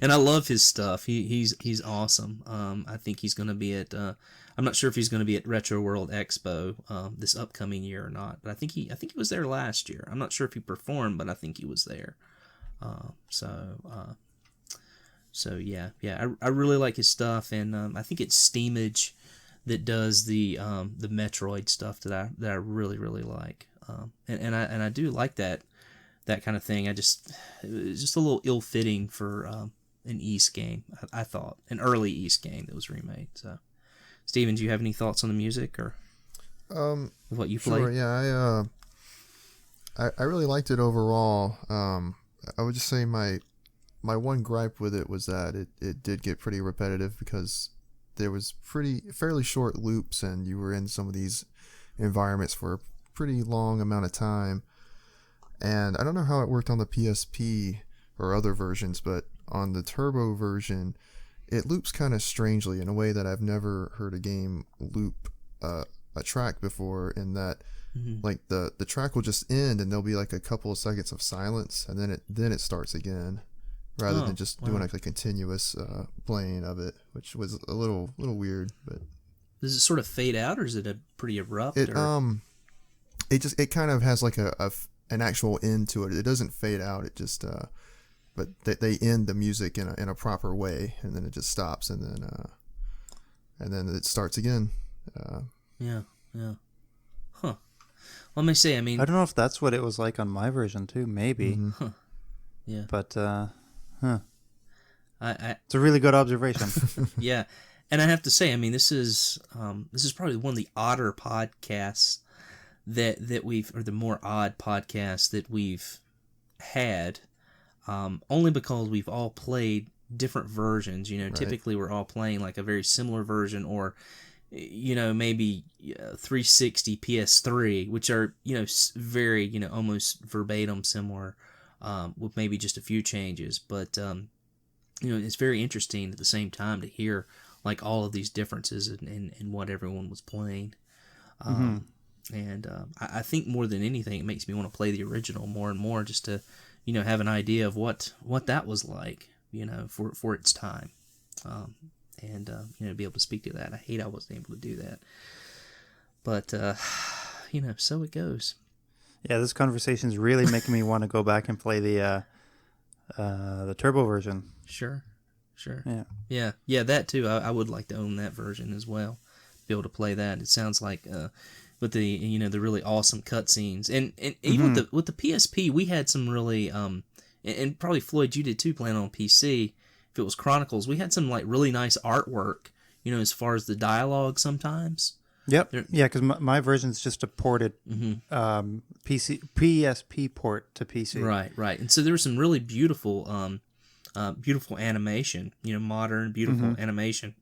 Speaker 1: And I love his stuff. He's awesome. I think he's going to be at. I'm not sure if he's going to be at Retro World Expo this upcoming year or not, but I think he was there last year. I'm not sure if he performed, but I think he was there. So yeah. I really like his stuff, and I think it's Steamage that does the Metroid stuff that I really really like. And I do like that kind of thing. It was just a little ill-fitting for an East game. I thought an early East game that was remade. So, Steven, do you have any thoughts on the music or what you played?
Speaker 3: Sure, yeah, I really liked it overall. I would just say my one gripe with it was that it did get pretty repetitive because there was fairly short loops, and you were in some of these environments for a pretty long amount of time. And I don't know how it worked on the PSP or other versions, but on the Turbo version, it loops kind of strangely in a way that I've never heard a game loop a track before, in that like the track will just end and there'll be like a couple of seconds of silence, and then it starts again, rather than just doing like a continuous playing of it, which was a little weird. But
Speaker 1: does it sort of fade out, or is it a pretty abrupt?
Speaker 3: It kind of has like an actual end to it. It doesn't fade out. It just but they end the music in a proper way, and then it just stops, and then it starts again.
Speaker 1: Yeah. Huh. Let me say, I mean,
Speaker 4: I don't know if that's what it was like on my version too. Maybe.
Speaker 1: Huh. Yeah.
Speaker 4: But
Speaker 1: it's
Speaker 4: a really good observation.
Speaker 1: Yeah, and I have to say, I mean, this is probably one of the odder podcasts that we've, or the more odd podcasts that we've had, only because we've all played different versions. Right. Typically we're all playing like a very similar version, or maybe 360 PS3, which are very almost verbatim similar, with maybe just a few changes. But it's very interesting at the same time to hear like all of these differences in what everyone was playing. And I think more than anything, it makes me want to play the original more and more, just to have an idea of what that was like. for its time, and be able to speak to that. I hate I wasn't able to do that, but so it goes.
Speaker 4: Yeah, this conversation is really making me want to go back and play the turbo version.
Speaker 1: Sure.
Speaker 4: Yeah.
Speaker 1: That too. I would like to own that version as well. Be able to play that. It sounds like with the the really awesome cutscenes, and even with the PSP, we had some really and probably Floyd, you did too, playing on PC. If it was Chronicles, we had some like really nice artwork. As far as the dialogue sometimes.
Speaker 4: Yep. Yeah, because my version's just a ported PSP port to PC.
Speaker 1: Right. And so there was some really beautiful, beautiful animation. Modern, beautiful animation.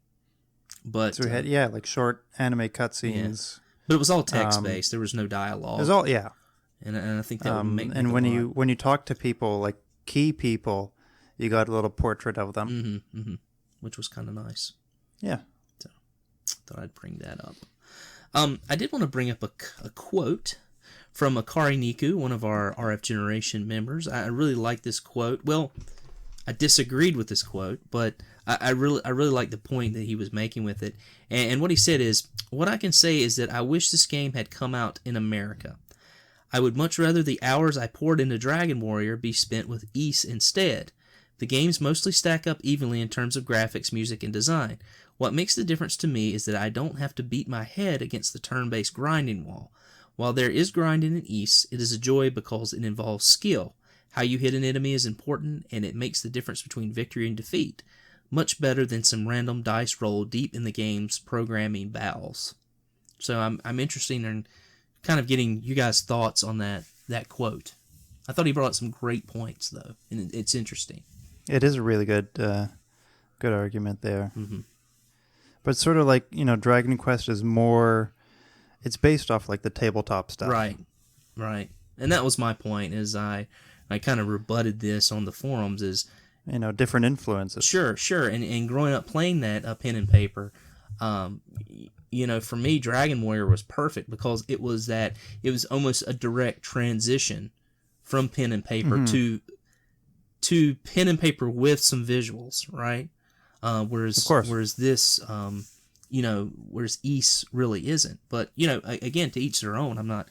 Speaker 1: But
Speaker 4: so we had like short anime cutscenes.
Speaker 1: Yeah. But it was all text based. There was no dialogue.
Speaker 4: It was all
Speaker 1: And I think that would make.
Speaker 4: And when you talk to people, like key people, you got a little portrait of them,
Speaker 1: which was kind of nice.
Speaker 4: Yeah.
Speaker 1: So thought I'd bring that up. I did want to bring up a quote from Akari Niku, one of our RF Generation members. I really like this quote. Well, I disagreed with this quote, but I really like the point that he was making with it. And what he said is, "What I can say is that I wish this game had come out in America. I would much rather the hours I poured into Dragon Warrior be spent with Ys instead. The games mostly stack up evenly in terms of graphics, music, and design. What makes the difference to me is that I don't have to beat my head against the turn-based grinding wall. While there is grinding in Ys, it is a joy because it involves skill. How you hit an enemy is important, and it makes the difference between victory and defeat. Much better than some random dice roll deep in the game's programming bowels." So I'm interested in kind of getting you guys' thoughts on that quote. I thought he brought up some great points, though, and it's interesting.
Speaker 4: It is a really good argument there.
Speaker 1: Mm-hmm.
Speaker 4: But it's sort of like, Dragon Quest is more, it's based off like the tabletop stuff.
Speaker 1: Right. And that was my point, is I kind of rebutted this on the forums, is
Speaker 4: different influences.
Speaker 1: Sure. And growing up playing that pen and paper, for me, Dragon Warrior was perfect because it was almost a direct transition from pen and paper to pen and paper with some visuals, right? Whereas this, whereas Ys really isn't. But again, to each their own. I'm not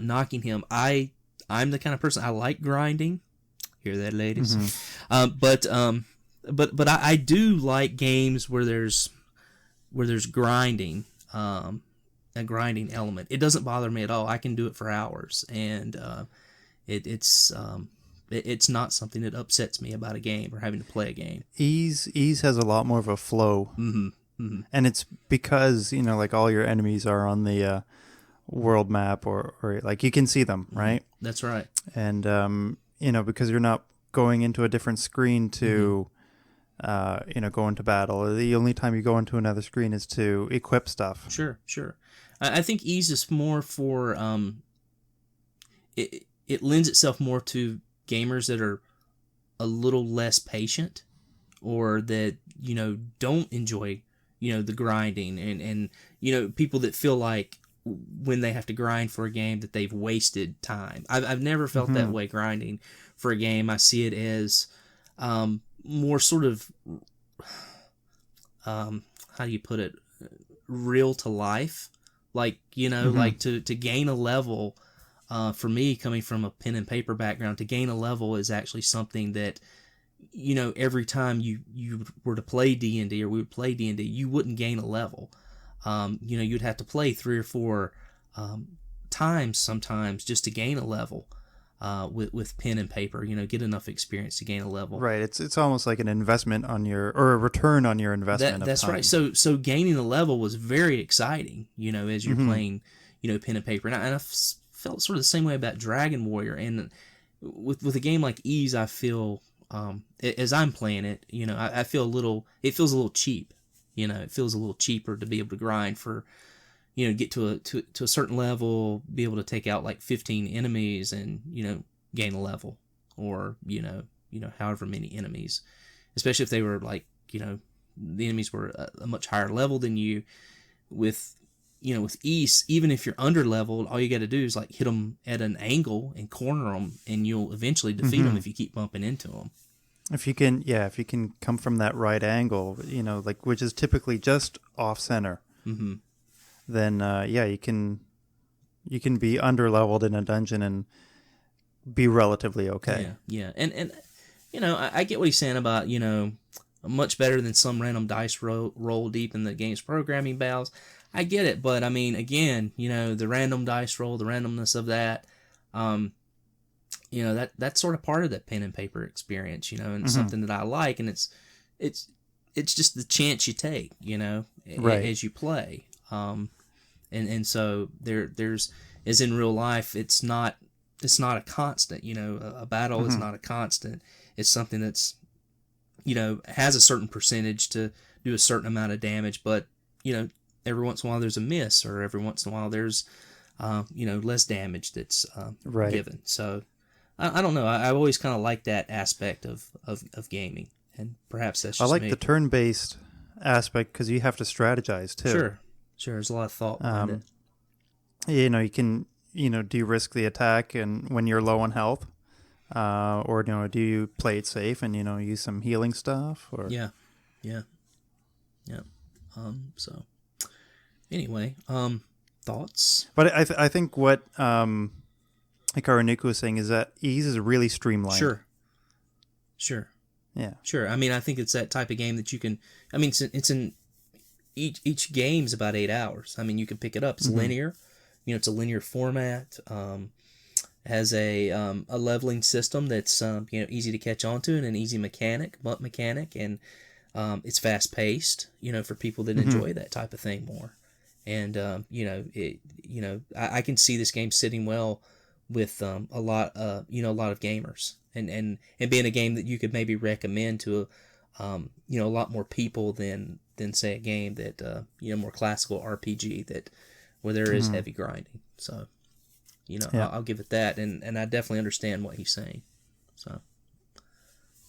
Speaker 1: knocking him. I'm the kind of person, I like grinding. Hear that, ladies? But I do like games where there's grinding, a grinding element. It doesn't bother me at all. I can do it for hours, and it's not something that upsets me about a game or having to play a game.
Speaker 4: Ys has a lot more of a flow, and it's because like all your enemies are on the world map, or like you can see them, right?
Speaker 1: That's right.
Speaker 4: And because you're not going into a different screen to go into battle. The only time you go into another screen is to equip stuff.
Speaker 1: Sure. I think Ys is more for it lends itself more to gamers that are a little less patient, or that don't enjoy the grinding, and people that feel like when they have to grind for a game that they've wasted time. I've never felt that way grinding for a game. I see it as more sort of how do you put it, real to life, like like to gain a level. For me, coming from a pen and paper background, to gain a level is actually something that, every time you were to play D&D, or we would play D&D, you wouldn't gain a level. You'd have to play 3 or 4 times sometimes just to gain a level with pen and paper, get enough experience to gain a level.
Speaker 4: Right. It's almost like an investment or a return on your investment.
Speaker 1: That's
Speaker 4: of time.
Speaker 1: right. So gaining a level was very exciting, as you're playing, pen and paper. And I felt sort of the same way about Dragon Warrior, and with a game like Ys, I feel as I'm playing it, I feel it feels a little cheap. It feels a little cheaper to be able to grind for, get to a certain level, be able to take out like 15 enemies and gain a level, or however many enemies, especially if they were like the enemies were a much higher level than you, with with East, even if you're under leveled, all you got to do is like hit them at an angle and corner them, and you'll eventually defeat them if you keep bumping into them.
Speaker 4: If you can come from that right angle, like which is typically just off center, then you can be under leveled in a dungeon and be relatively okay.
Speaker 1: Yeah. And I get what he's saying about, much better than some random dice roll deep in the game's programming battles. I get it, but I mean, again, the random dice roll, the randomness of that, that's sort of part of that pen and paper experience, and something that I like, and it's just the chance you take,
Speaker 4: right,
Speaker 1: as you play. And so there's, as in real life, it's not a constant, a battle is not a constant. It's something that's, has a certain percentage to do a certain amount of damage, but, every once in a while there's a miss, or every once in a while there's, less damage that's given. So I don't know. I've always kind of liked that aspect of gaming, and perhaps that's just
Speaker 4: I like
Speaker 1: me.
Speaker 4: the turn-based aspect because you have to strategize too.
Speaker 1: Sure. There's a lot of thought behind it.
Speaker 4: You can, de-risk the attack and when you're low on health, or do you play it safe and use some healing stuff? Or
Speaker 1: Yeah. So anyway, thoughts?
Speaker 4: But I think what Hikaru was saying is that ease is really streamlined.
Speaker 1: Sure.
Speaker 4: Yeah.
Speaker 1: Sure. I mean, I think it's that type of game that you can. I mean, it's in each game's about 8 hours. I mean, you can pick it up. It's linear. It's a linear format. Has a leveling system that's easy to catch on to, and an easy bump mechanic, and it's fast paced. For people that enjoy that type of thing more. And I can see this game sitting well with a lot of gamers, and being a game that you could maybe recommend to a lot more people than say a game that more classical RPG where there is heavy grinding. So I'll give it that, and I definitely understand what he's saying. So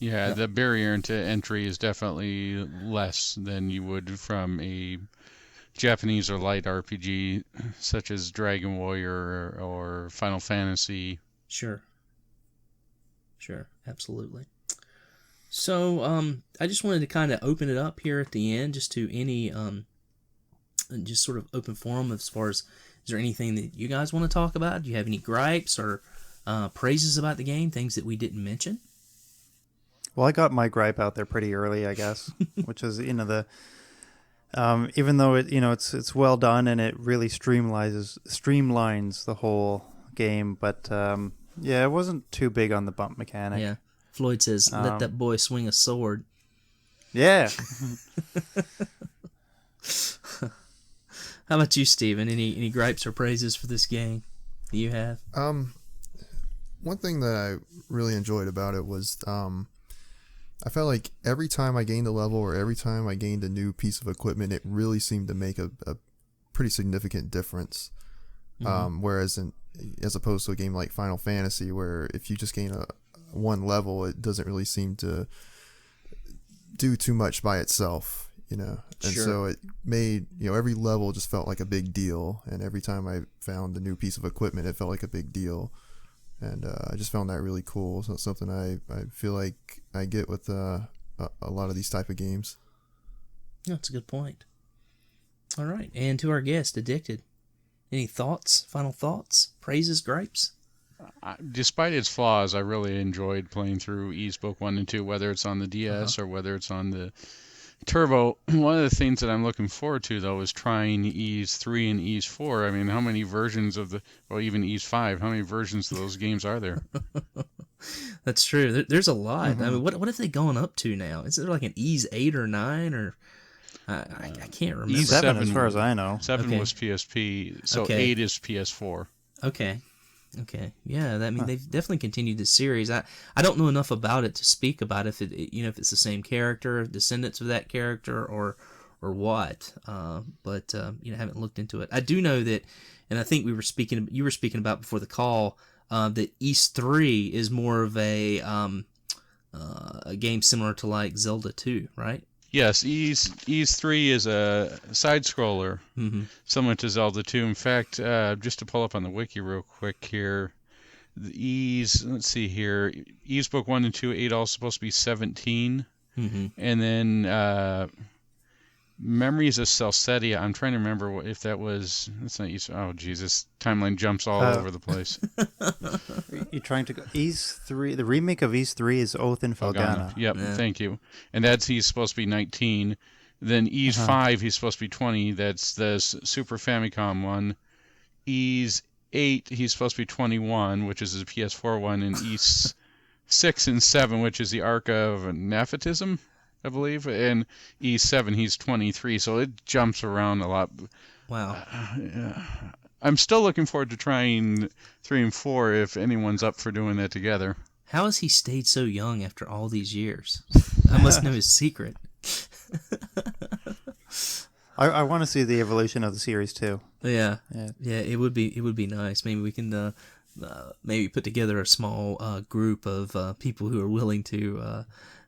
Speaker 5: the barrier into entry is definitely less than you would from a Japanese or light RPG such as Dragon Warrior or Final Fantasy.
Speaker 1: Sure, absolutely. So I just wanted to kind of open it up here at the end, just to any just sort of open forum as far as, is there anything that you guys want to talk about? Do you have any gripes or praises about the game, things that we didn't mention?
Speaker 4: Well, I got my gripe out there pretty early, I guess, which is the even though it's well done and it really streamlines the whole game, but it wasn't too big on the bump mechanic.
Speaker 1: Yeah, Floyd says, "Let that boy swing a sword."
Speaker 4: Yeah.
Speaker 1: How about you, Steven? Any gripes or praises for this game that you have?
Speaker 3: One thing that I really enjoyed about it was I felt like every time I gained a level or every time I gained a new piece of equipment, it really seemed to make a pretty significant difference. Whereas as opposed to a game like Final Fantasy, where if you just gain one level, it doesn't really seem to do too much by itself, and so it made every level just felt like a big deal, and every time I found a new piece of equipment, it felt like a big deal. And I just found that really cool. So it's something I feel like I get with a lot of these type of games.
Speaker 1: That's a good point. All right. And to our guest, Addicted, any thoughts, final thoughts, praises, gripes?
Speaker 5: Despite its flaws, I really enjoyed playing through Ys Book 1 and 2, whether it's on the DS or whether it's on the Turbo. One of the things that I'm looking forward to, though, is trying Ys 3 and Ys 4. I mean, how many versions of even Ys 5, how many versions of those games are there?
Speaker 1: That's true. There's a lot. I mean, what have they gone up to now? Is there like an Ys 8 or 9 or... I can't remember.
Speaker 4: Ys 7 as far as I know.
Speaker 5: 7 was PSP, so 8 is PS4.
Speaker 1: Okay. Yeah, they've definitely continued this series. I don't know enough about it to speak about if if it's the same character, descendants of that character, or what. But I haven't looked into it. I do know that, and I think you were speaking about before the call, that Ys 3 is more of a game similar to like Zelda 2, right?
Speaker 5: Yes, Ys 3 is a side scroller, similar to Zelda 2. In fact, just to pull up on the wiki real quick here, the Ys, let's see here, Ys book 1 and 2, 8 all supposed to be 17. And then Memories of Celcedia, I'm trying to remember if that was, that's not Ys, oh Jesus, timeline jumps all over the place.
Speaker 4: You're trying to go, Ys 3, the remake of Ys 3 is Oath in Felghana.
Speaker 5: Yep, thank you. And he's supposed to be 19. Then Ys 5, he's supposed to be 20. That's the Super Famicom one. Ys 8, he's supposed to be 21, which is a PS4 one. And Ys 6 and 7, which is the Arc of Naphatism, I believe. And Ys 7, he's 23. So it jumps around a lot.
Speaker 1: Wow.
Speaker 5: I'm still looking forward to trying 3 and 4 if anyone's up for doing that together.
Speaker 1: How has he stayed so young after all these years? I must know his secret.
Speaker 4: I want to see the evolution of the series too.
Speaker 1: Yeah. It would be nice. Maybe we can maybe put together a small group of people who are willing to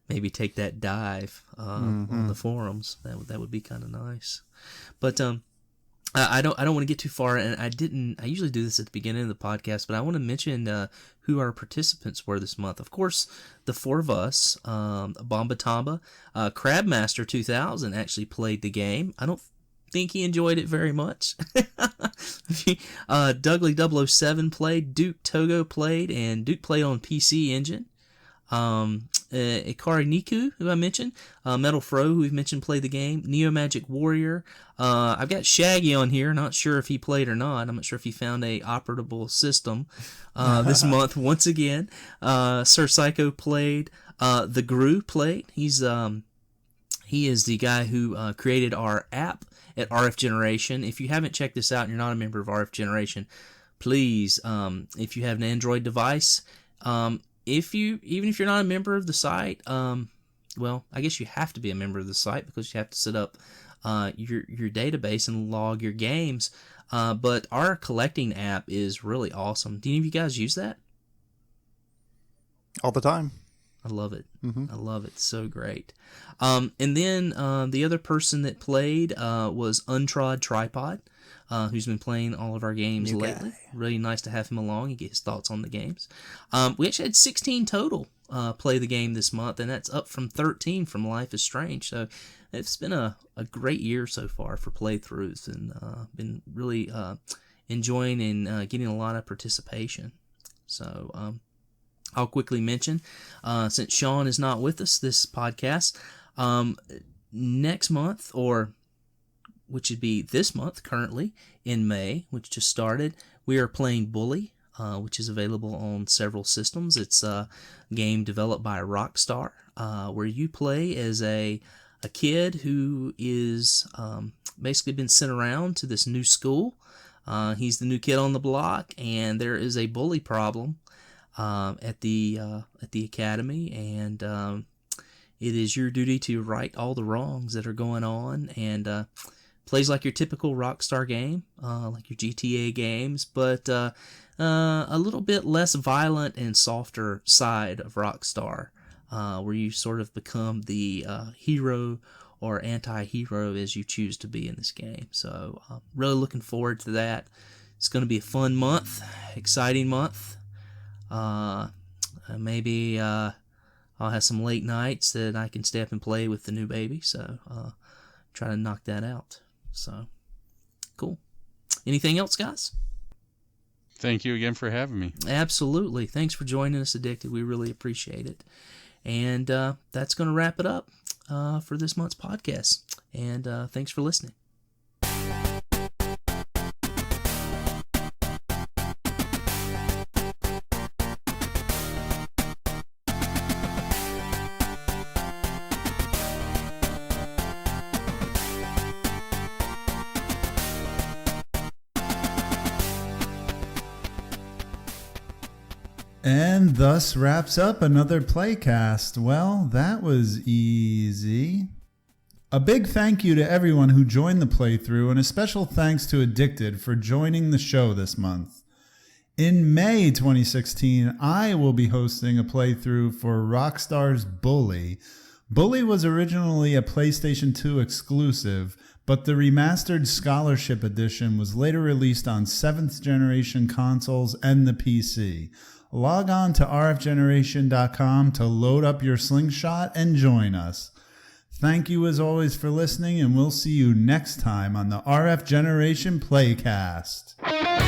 Speaker 1: maybe take that dive on the forums. That would be kind of nice. But I don't want to get too far, and I usually do this at the beginning of the podcast, but I want to mention who our participants were this month. Of course, the four of us, Bomba Tamba, Crabmaster 2000 actually played the game. I don't think he enjoyed it very much. Dougly 007 played, Duke Togo played, and Duke played on PC Engine. Ikari Niku, who I mentioned, Metal Fro, who we've mentioned, played the game, Neo Magic Warrior. I've got Shaggy on here, not sure if he played or not. I'm not sure if he found a operable system this month once again. Sir Psycho played, The Gru played. He is the guy who created our app at RFGeneration. If you haven't checked this out and you're not a member of RFGeneration, please, if you have an Android device, even if you're not a member of the site, well, I guess you have to be a member of the site because you have to set up your database and log your games. But our collecting app is really awesome. Do any of you guys use that?
Speaker 4: All the time.
Speaker 1: I love it. I love it. So great. And then the other person that played was Untrod Tripod, who's been playing all of our games lately. Really nice to have him along and get his thoughts on the games. We actually had 16 total play the game this month, and that's up from 13 from Life is Strange. So it's been a great year so far for playthroughs, and been really enjoying and getting a lot of participation. So I'll quickly mention, since Sean is not with us this podcast, next month, or which would be this month currently in May, which just started, we are playing Bully, which is available on several systems. It's a game developed by Rockstar, where you play as a kid who is basically been sent around to this new school. He's the new kid on the block, and there is a bully problem at the academy, and it is your duty to right all the wrongs that are going on, and plays like your typical Rockstar game, like your GTA games, but a little bit less violent and softer side of Rockstar, where you sort of become the hero or anti-hero as you choose to be in this game. So really looking forward to that. It's going to be a fun month, exciting month. Maybe I'll have some late nights that I can stay up and play with the new baby, so try to knock that out. So cool. Anything else, guys?
Speaker 5: Thank you again for having me.
Speaker 1: Absolutely. Thanks for joining us, Addicted. We really appreciate it. And that's going to wrap it up for this month's podcast. And thanks for listening.
Speaker 2: And thus wraps up another PlayCast. Well, that was easy. A big thank you to everyone who joined the playthrough, and a special thanks to Addicted for joining the show this month. In May 2016, I will be hosting a playthrough for Rockstar's Bully, Bully was originally a PlayStation 2 exclusive, but the remastered Scholarship Edition was later released on 7th generation consoles and the PC. Log on to rfgeneration.com to load up your slingshot and join us. Thank you as always for listening, and we'll see you next time on the RF Generation PlayCast.